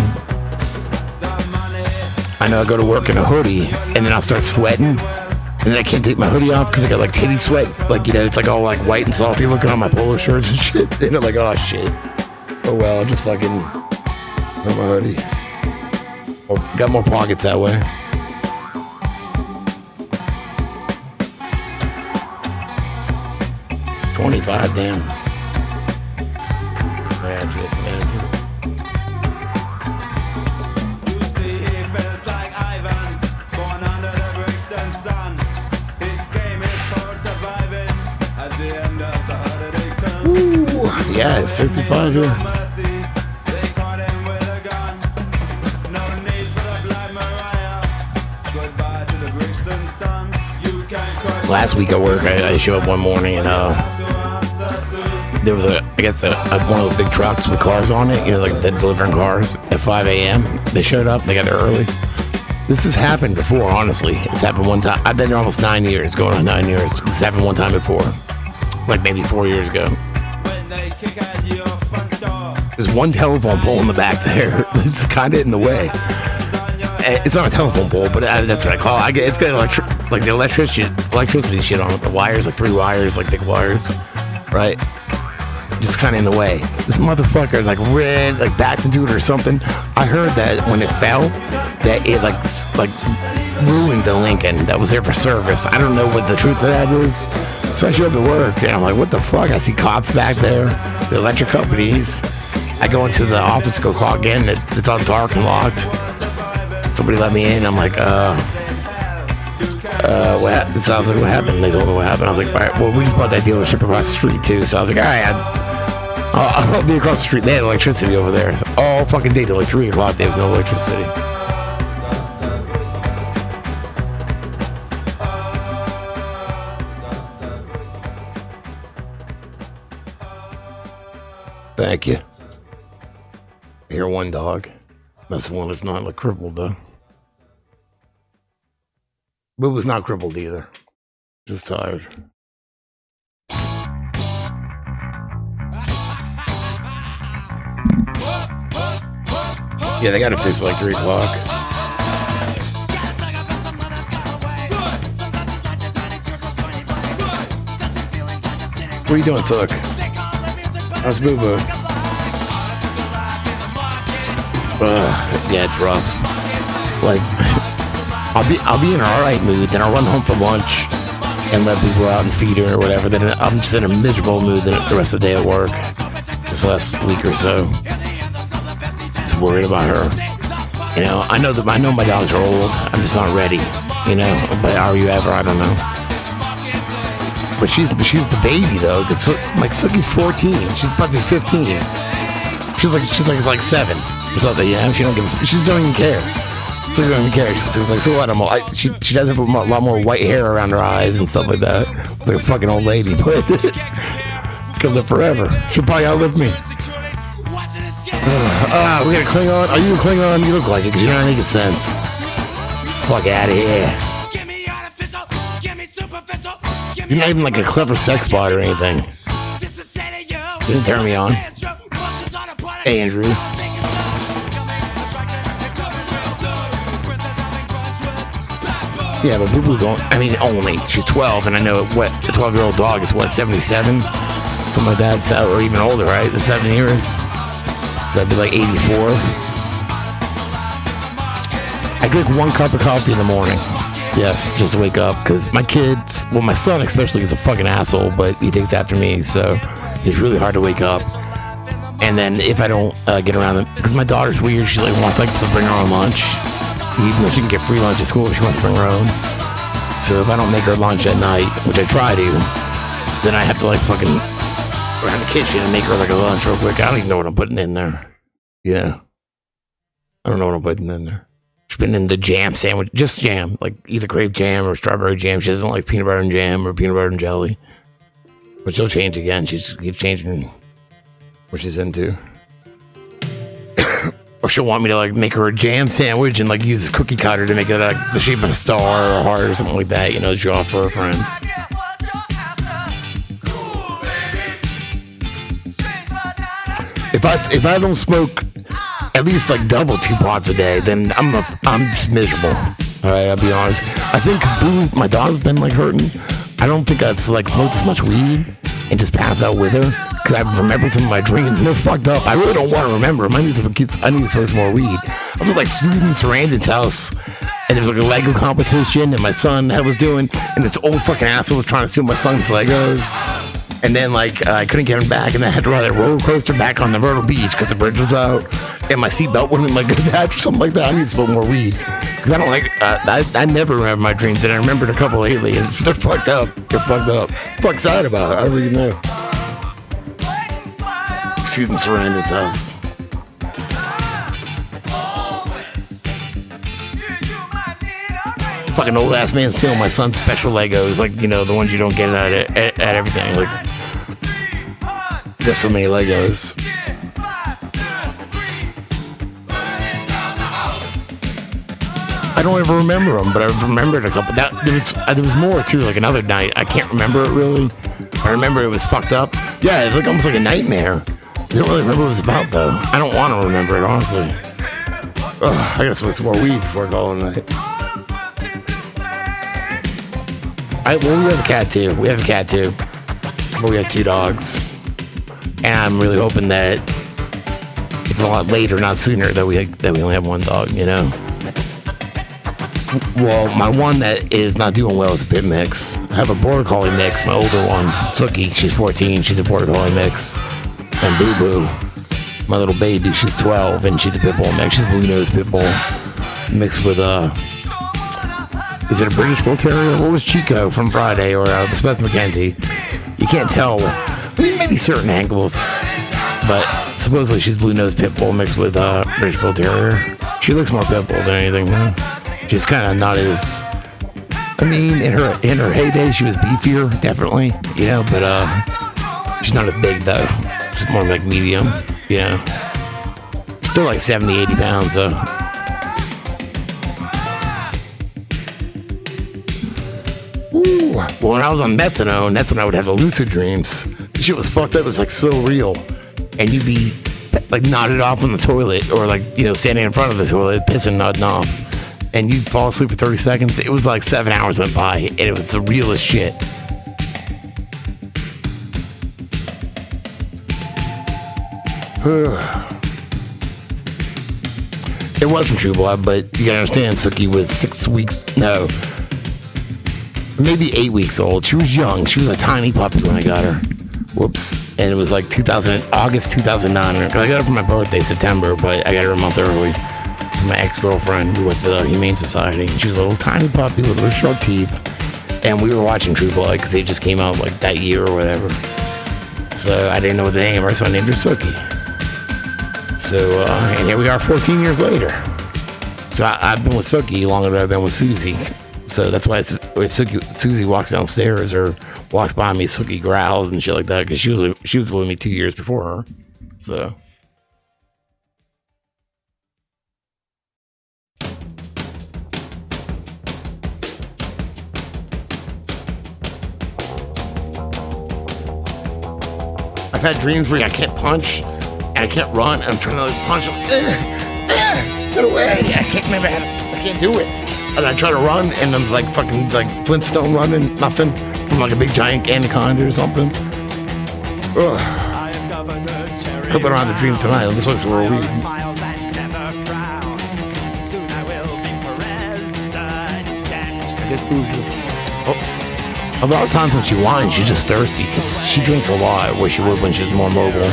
C: I know I go to work in a hoodie, and then I'll start sweating, and then I can't take my hoodie off because I got like titty sweat. Like, you know, it's like all like white and salty looking on my polo shirts and shit. And I'm like, oh shit. Oh well, I'll just fucking put my hoodie. Oh, got more pockets that way. $25, damn. Address manager.
A: and sun. This game is for surviving. At the end of the holiday comes.
C: Ooh, yeah, it's 65 here.
A: Mercy, they caught him with a gun. No need for the Black Mariah. Goodbye to the Brixton sun. You can't crush.
C: Last week at work, I showed up one morning and there was one of those big trucks with cars on it, like they're delivering cars at 5 a.m. They showed up, they got there early. This has happened before, honestly. It's happened one time. I've been there almost 9 years, going on 9 years. This happened one time before, like maybe 4 years ago.
A: When they kick at your front door.
C: There's one telephone pole in the back there. It's kind of in the way. It's not a telephone pole, but that's what I call it. It's got the electricity shit on it. The wires, like 3 wires, like big wires, right? Just kind of in the way. This motherfucker ran, backed into it or something. I heard that when it fell, that it like ruined the Lincoln that was there for service. I don't know what the truth of that is. So I showed up to work and I'm like, what the fuck? I see cops back there, the electric companies. I go into the office, go clock in. It's all dark and locked. Somebody let me in. I'm like, what? So I was like, what happened? They told me what happened. I was like, all right, well, we just bought that dealership across the street too. So I was like, all right, I'll be across the street. They had electricity over there all fucking day till like 3 o'clock. There was no electricity. Thank you. I hear one dog. That's the one that's not crippled though. But was not crippled either. Just tired. Yeah, they got to fix like 3 o'clock. What are you doing, Tuck? How's Boo Boo? Yeah, it's rough. Like, I'll be in an alright mood, then I'll run home for lunch and let people out and feed her or whatever. Then I'm just in a miserable mood the rest of the day at work. This last week or so. Just worried about her. I know my dogs are old. I'm just not ready. But are you ever? I don't know. But she's the baby though. Sookie's 14. She's about to be 15. She's like 7 or something. Yeah, she don't even care. So she don't even care. She's like, so what? She does have a lot more white hair around her eyes and stuff like that. It's like a fucking old lady, but could live forever. She'll probably outlive me. We got a Klingon. Are you a Klingon? You look like it because you're not making sense. Fuck out of here. You're not even like a clever sex bot or anything. Didn't turn me on. Hey, Andrew. Yeah, but Boo Boo's only. She's 12, and I know what a 12-year-old dog is, 77? Something like that, or even older, right? The 7 years. So that'd be like 84. I drink 1 cup of coffee in the morning. Yes, just to wake up, because my kids, well, my son especially is a fucking asshole, but he takes after me, so it's really hard to wake up. And then if I don't get around them, because my daughter's weird, she wants to bring her own lunch. Even though she can get free lunch at school, she wants to bring her own. So if I don't make her lunch at night, which I try to, then I have to fucking around the kitchen and make her a lunch real quick. I don't even know what I'm putting in there. Yeah. I don't know what I'm putting in there. She's been in the jam sandwich, just jam, either grape jam or strawberry jam. She doesn't like peanut butter and jam or peanut butter and jelly. But she'll change again. She just keeps changing what she's into. Or she'll want me to make her a jam sandwich and use a cookie cutter to make it the shape of a star or a heart or something like that, to show off for her friends. If I don't smoke at least double 2 pots a day, then I'm just miserable. All right, I'll be honest. I think because my dog's been hurting, I don't think I'd smoked this much weed and just pass out with her. Because I remember some of my dreams and they're fucked up. I really don't want to remember them. I need to smoke some more weed. I was at Susan Sarandon's house and there was a Lego competition and my son was doing, and this old fucking asshole was trying to steal my son's Legos. And then, like, I couldn't get him back, and then I had to ride a roller coaster back on the Myrtle Beach because the bridge was out, and my seatbelt wouldn't, like, attach or something like that. I need to smoke more weed because I don't like. I never remember my dreams, and I remembered a couple lately, and they're fucked up. They're fucked up. Fuck sad about it. I don't even know. Susan Sarandon's house. Fucking old ass man stealing my son's special Legos, like, you know, the ones you don't get at everything. Like, there's so many Legos. I don't ever remember them, but I remembered a couple. There was more too, like another night. I can't remember it really. I remember it was fucked up. Yeah, it's like almost like a nightmare. I don't really remember what it was about though. I don't want to remember it, honestly. Ugh, I gotta smoke some more weed before I go all night. Well, we have a cat too. But we have 2 dogs. And I'm really hoping that it's a lot later, not sooner, that we only have 1 dog, you know? Well, my one that is not doing well is a pit mix. I have a border collie mix, my older one, Sookie. She's 14. She's a border collie mix. And Boo Boo, my little baby, she's 12, and she's a pit bull mix. She's a blue nose pit bull mixed with is it a British Bull Terrier? What was Chico from Friday or Smith McKenzie? You can't tell. I mean, maybe certain angles, but supposedly she's blue nose pit bull mixed with British Bull Terrier. She looks more pit bull than anything. Huh? She's kind of not as. I mean, in her heyday, she was beefier, definitely, you know. But she's not as big though. She's more like medium, you know. Still like 70, 80 pounds though. Ooh. Well, when I was on methadone, that's when I would have the lucid dreams. The shit was fucked up. It was like so real, and you'd be like nodded off on the toilet, or like, you know, standing in front of the toilet, pissing, nodding off, and you'd fall asleep for 30 seconds. It was like 7 hours went by, and it was the realest shit. It wasn't True Blood, but you gotta understand, Sookie was 6 weeks, no, maybe 8 weeks old. She was young. She was a tiny puppy when I got her. Whoops. And it was like August 2009. I got her for my birthday, September, but I got her a month early. My ex-girlfriend, we went to the Humane Society, and she was a little tiny puppy with little sharp teeth. And we were watching True Blood because it just came out like that year or whatever. So I didn't know the name, so I named her Sookie. So, and here we are 14 years later. So I've been with Sookie longer than I've been with Susie. So that's why if Susie walks downstairs or walks by me, Sookie growls and shit like that, because she was with me 2 years before her. So. I've had dreams where I can't punch and I can't run, and I'm trying to like punch them. Get away! I can't do it. And I try to run, and I'm like fucking like Flintstone running, nothing, from like a big giant anaconda or something. Ugh. I hope I don't have the dreams tonight. This one's where we. I guess Boo's just. A lot of times when she whines, she's just thirsty because she drinks a lot, where she would when she was more mobile.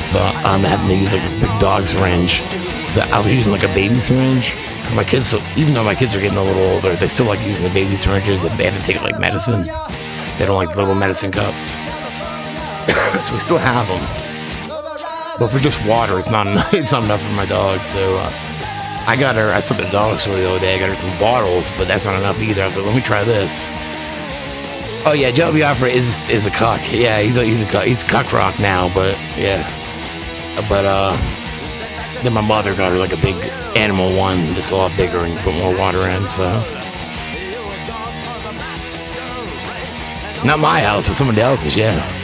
C: So I'm having to use like this big dog syringe. So I was using like a baby syringe because my kids, even though my kids are getting a little older, they still like using the baby syringes if they have to take like medicine. They don't like the little medicine cups. So we still have them. But for just water, it's not enough for my dog. So I stopped at the dog store the other day. I got her some bottles, but that's not enough either. I was like, let me try this. Oh yeah, Joe Biafra is a cuck. Yeah, he's a cuck. He's cuck rock now, but yeah. But then my mother got her like a big animal one that's a lot bigger and you put more water in. So not my house, but somebody else's. Yeah.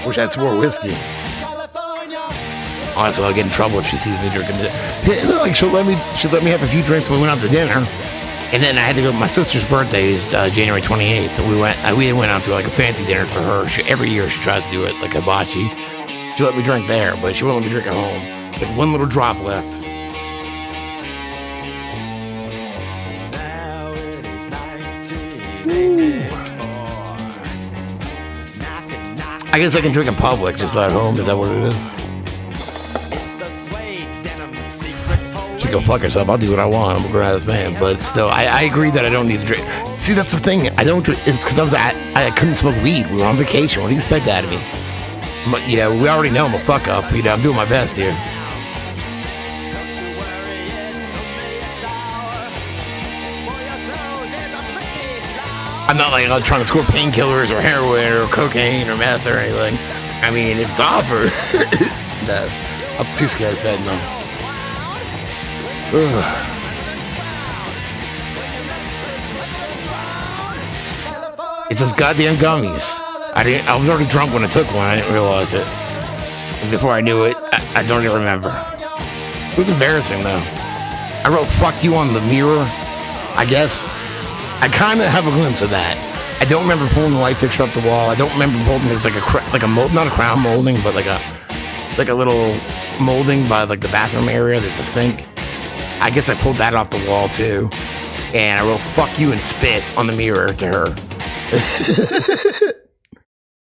C: Wish I had some more whiskey. Honestly, I'll get in trouble if she sees me drinking it. Like she'll let me have a few drinks when we went out to dinner. And then I had to go. My sister's birthday is January 28th. And we went out to like a fancy dinner for her. Every year she tries to do it, like hibachi. She let me drink there, but she won't let me drink at home. Like one little drop left. I guess I can drink in public, just not at home. Is that what it is? She go fuck herself. I'll do what I want. I'm a grown-ass man, but still, I agree that I don't need to drink. See, that's the thing. I don't drink. It's because I couldn't smoke weed. We were on vacation. What do you expect out of me? But, you know, we already know I'm a fuck up. You know, I'm doing my best here. I'm not like trying to score painkillers or heroin or cocaine or meth or anything. I mean, if it's offered, no, I'm too scared of fentanyl. Ugh. It's those goddamn gummies. I was already drunk when I took one. I didn't realize it. And before I knew it, I don't even remember. It was embarrassing though. I wrote "fuck you" on the mirror. I guess I kind of have a glimpse of that. I don't remember pulling the light fixture off the wall. I don't remember pulling. There's like a mold, not a crown molding, but like a little molding by like the bathroom area. There's a sink. I guess I pulled that off the wall too, and I wrote "fuck you" and spit on the mirror to her.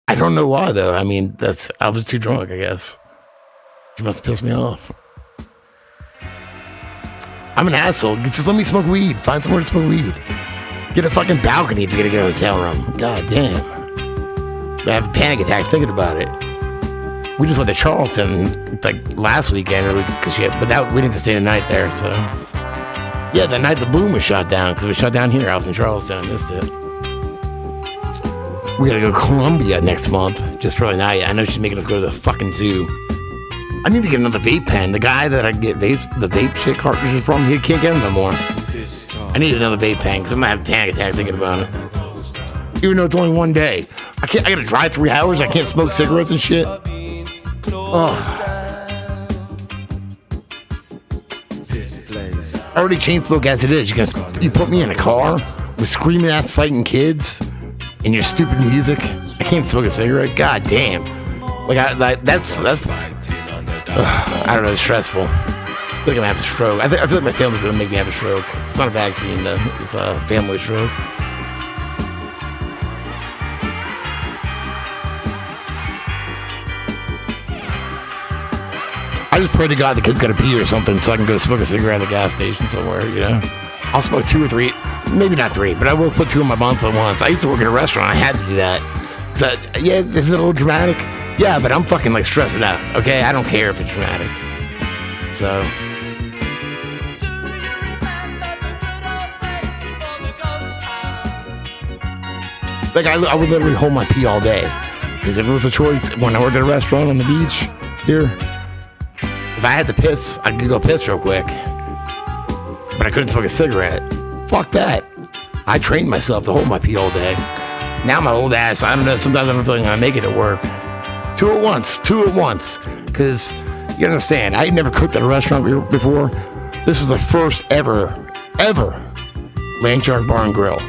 C: I don't know why though. I mean, I was too drunk, I guess. She must have pissed me off. I'm an asshole. Just let me smoke weed. Find somewhere to smoke weed. Get a fucking balcony if you're gonna get a hotel room. God damn. I have a panic attack thinking about it. We just went to Charleston like last weekend, but we didn't stay the night there, so. Yeah, the night the Bloom was shot down, because it was shot down here. I was in Charleston. I missed it. We gotta go to Columbia next month, just for the night. I know she's making us go to the fucking zoo. I need to get another vape pen. The guy that I get the vape shit cartridges from, he can't get them no more. I need another vape pen, because I'm gonna have a panic attack thinking about it. Even though it's only one day. I gotta drive 3 hours, I can't smoke cigarettes and shit. Oh. I already chain smoke as it is. You put me in a car with screaming ass fighting kids and your stupid music. I can't smoke a cigarette. God damn. That's I don't know, it's stressful. I feel like I'm gonna have a stroke. I feel like my family's gonna make me have a stroke. It's not a vaccine though. It's a family stroke. I just pray to God the kid's gotta pee or something so I can go smoke a cigarette at the gas station somewhere, you know? I'll smoke 2 or 3, maybe not 3, but I will put 2 in my mouth at once. I used to work in a restaurant, I had to do that. Yeah, is it a little dramatic? Yeah, but I'm fucking like stressing out, okay? I don't care if it's dramatic. So. Like, I would literally hold my pee all day. Because if it was a choice, when I worked at a restaurant on the beach here, if I had to piss, I could go piss real quick. But I couldn't smoke a cigarette. Fuck that. I trained myself to hold my pee all day. Now my old ass, I don't know, sometimes I don't feel like I'm gonna make it at work. 2 at once. Because, you understand, I had never cooked at a restaurant before. This was the first ever Landshark Bar and Grill,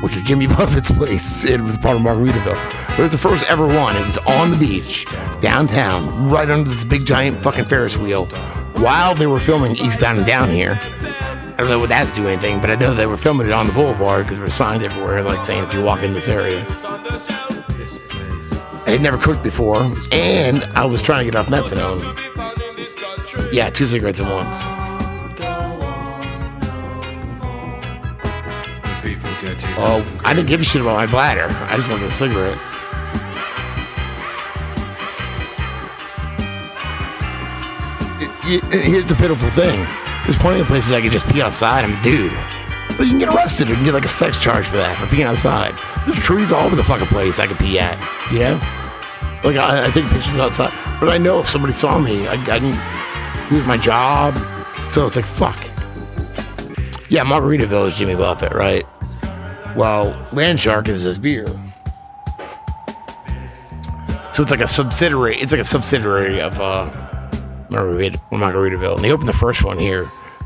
C: which was Jimmy Buffett's place. It was part of Margaritaville. It was the first ever one. It was on the beach, downtown, right under this big giant fucking Ferris wheel, while they were filming Eastbound and Down here. I don't know what that's doing anything, but I know they were filming it on the boulevard because there were signs everywhere like saying if you walk in this area. I had never cooked before, and I was trying to get off methadone. Yeah, 2 cigarettes at once. Oh, I didn't give a shit about my bladder. I just wanted a cigarette. Here's the pitiful thing. There's plenty of places I could just pee outside. I'm a dude. But you can get arrested and get like a sex charge for that, for peeing outside. There's trees all over the fucking place I could pee at, you know? Like, I take pictures outside. But I know if somebody saw me, I can lose my job. So it's like, fuck. Yeah, Margaritaville is Jimmy Buffett, right? Well, Landshark is this beer. So it's like a subsidiary. It's like a subsidiary of Margaritaville. And they opened the first one here.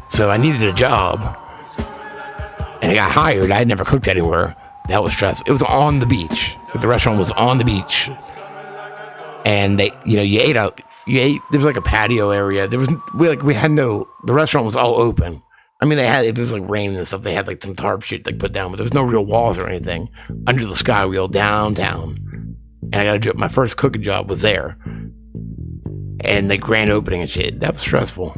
C: So I needed a job. and I got hired. I had never cooked anywhere. That was stressful. It was on the beach. So the restaurant was on the beach. And they, you ate out. There was like a patio area. The restaurant was all open. I mean, if it was like raining and stuff, they had like some tarp shit like put down, but there was no real walls or anything. Under the sky wheel, downtown. And I got a job. My first cooking job was there. And like grand opening and shit. That was stressful.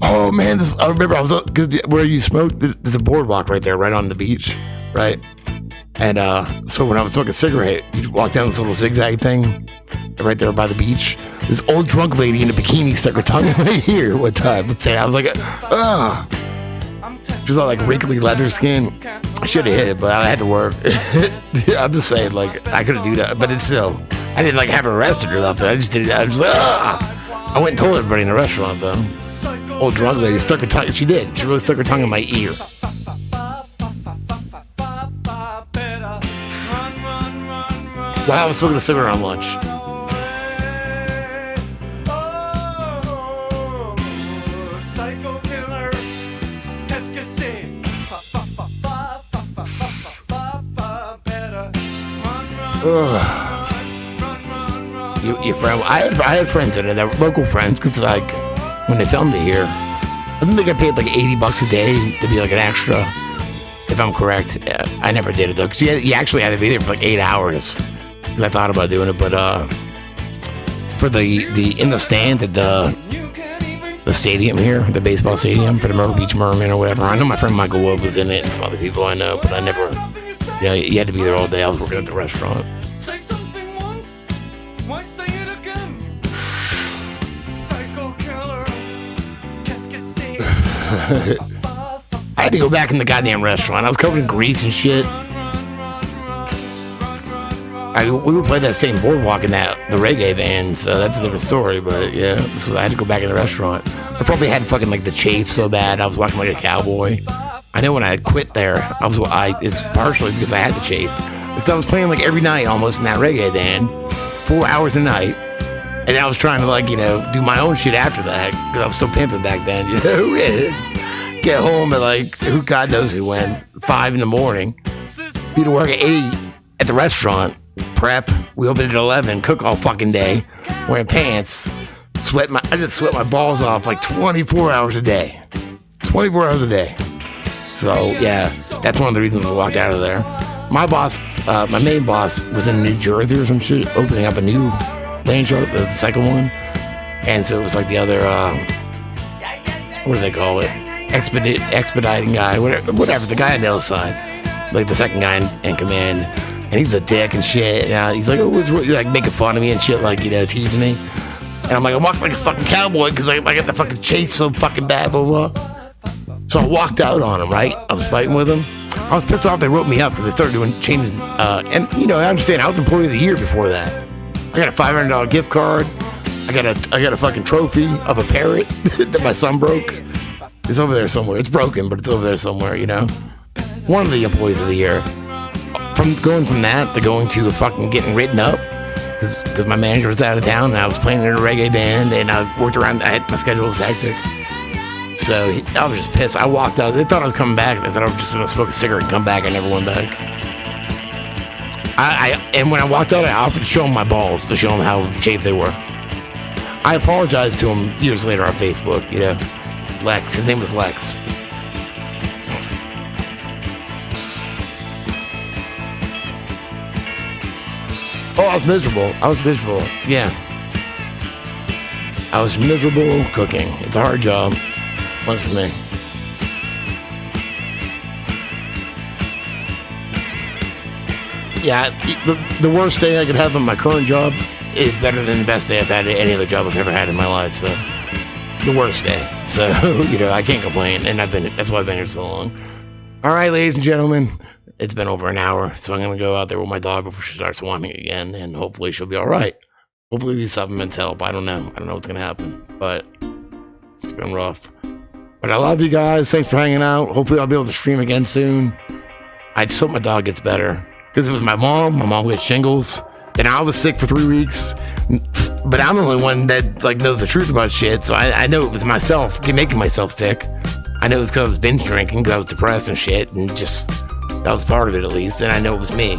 C: Oh man, I remember I was because where you smoke, there's a boardwalk right there, right on the beach, right? And so when I was smoking a cigarette, you walk down this little zigzag thing right there by the beach. This old drunk lady in a bikini stuck her tongue in my ear one time. I was like, ugh. She was all like wrinkly leather skin. I should have hit it, but I had to work. I'm just saying, like, I couldn't do that, but it's still, I didn't like have her arrested or nothing. I just did it. I was like, ugh. I went and told everybody in the restaurant though. Old drunk lady stuck her tongue. She did. She really stuck her tongue in my ear. While I was smoking a cigarette on lunch. Your friend? I had friends in it. They were local friends because like when they filmed it here, I think they got paid like $80 a day to be like an extra. If I'm correct, I never did it though because you actually had to be there for like 8 hours. I thought about doing it, but for the in the stand at the stadium here, the baseball stadium for the Myrtle Beach Merman or whatever. I know my friend Michael Wood was in it and some other people I know, but I never. Yeah, you had to be there all day. I was working at the restaurant.
A: Say something once, why say it again? Psycho killer, qu'est-ce que c'est?
C: I had to go back in the goddamn restaurant. I was covered in grease and shit. We would play that same boardwalk in the reggae band, so that's a different story. But yeah, I had to go back in the restaurant. I probably had fucking like the chafe so bad. I was walking like a cowboy. I know when I quit there, it's partially because I had the chafe. Because I was playing like every night almost in that reggae band, 4 hours a night. And I was trying to like, do my own shit after that. Because I was still pimping back then, Get home at like, who God knows who when, 5 in the morning. Be to work at 8 at the restaurant. Prep. We open at 11. Cook all fucking day. Wearing pants. I just sweat my balls off like 24 hours a day. 24 hours a day. So, yeah, that's one of the reasons I walked out of there. My boss, my main boss, was in New Jersey or some shit, opening up a new lane chart, the second one. And so it was like the other, what do they call it? Expediting guy, whatever, the guy on the other side. Like the second guy in command. And he was a dick and shit. And he's like, like making fun of me and shit, like, teasing me. And I'm like, I'm walking like a fucking cowboy because I got the fucking chafe so fucking bad, blah, blah. So I walked out on him, right? I was fighting with him. I was pissed off they wrote me up because they started changing. And, I understand. I was employee of the year before that. I got a $500 gift card. I got a fucking trophy of a parrot that my son broke. It's over there somewhere. It's broken, but it's over there somewhere, One of the employees of the year. Going from that to going to fucking getting written up because my manager was out of town and I was playing in a reggae band and I worked around. My schedule was hectic. So I was just pissed. I walked out. They thought I was coming back. They thought I was just going to smoke a cigarette and come back. I never went back. And when I walked out, I offered to show them my balls to show them how shaved they were. I apologized to him years later on Facebook, Lex. His name was Lex. Oh, I was miserable. Yeah. I was miserable cooking. It's a hard job. Much for me. Yeah, the worst day I could have in my current job is better than the best day I've had at any other job I've ever had in my life. So, the worst day. So, I can't complain. And that's why I've been here so long. All right, ladies and gentlemen. It's been over an hour, so I'm going to go out there with my dog before she starts whining again, and hopefully she'll be all right. Hopefully these supplements help. I don't know what's going to happen, but it's been rough. But I love you guys. Thanks for hanging out. Hopefully I'll be able to stream again soon. I just hope my dog gets better. Because it was my mom gets shingles, then I was sick for 3 weeks, but I'm the only one that knows the truth about shit, so I know it was myself making myself sick. I know it's because I was binge drinking, because I was depressed and shit, and just, that was part of it at least, and I know it was me.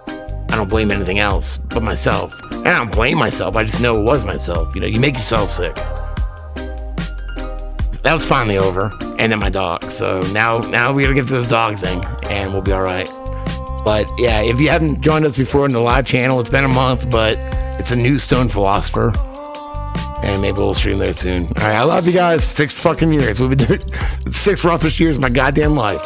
C: I don't blame anything else but myself. And I don't blame myself, I just know it was myself. You know, you make yourself sick. That was finally over, and then my dog. So now we gotta get to this dog thing, and we'll be all right. But yeah, if you haven't joined us before in the live channel, it's been a month, but it's a new Stone Philosopher, and maybe we'll stream there soon. All right, I love you guys. 6 fucking years. We've been doing 6 roughest years of my goddamn life.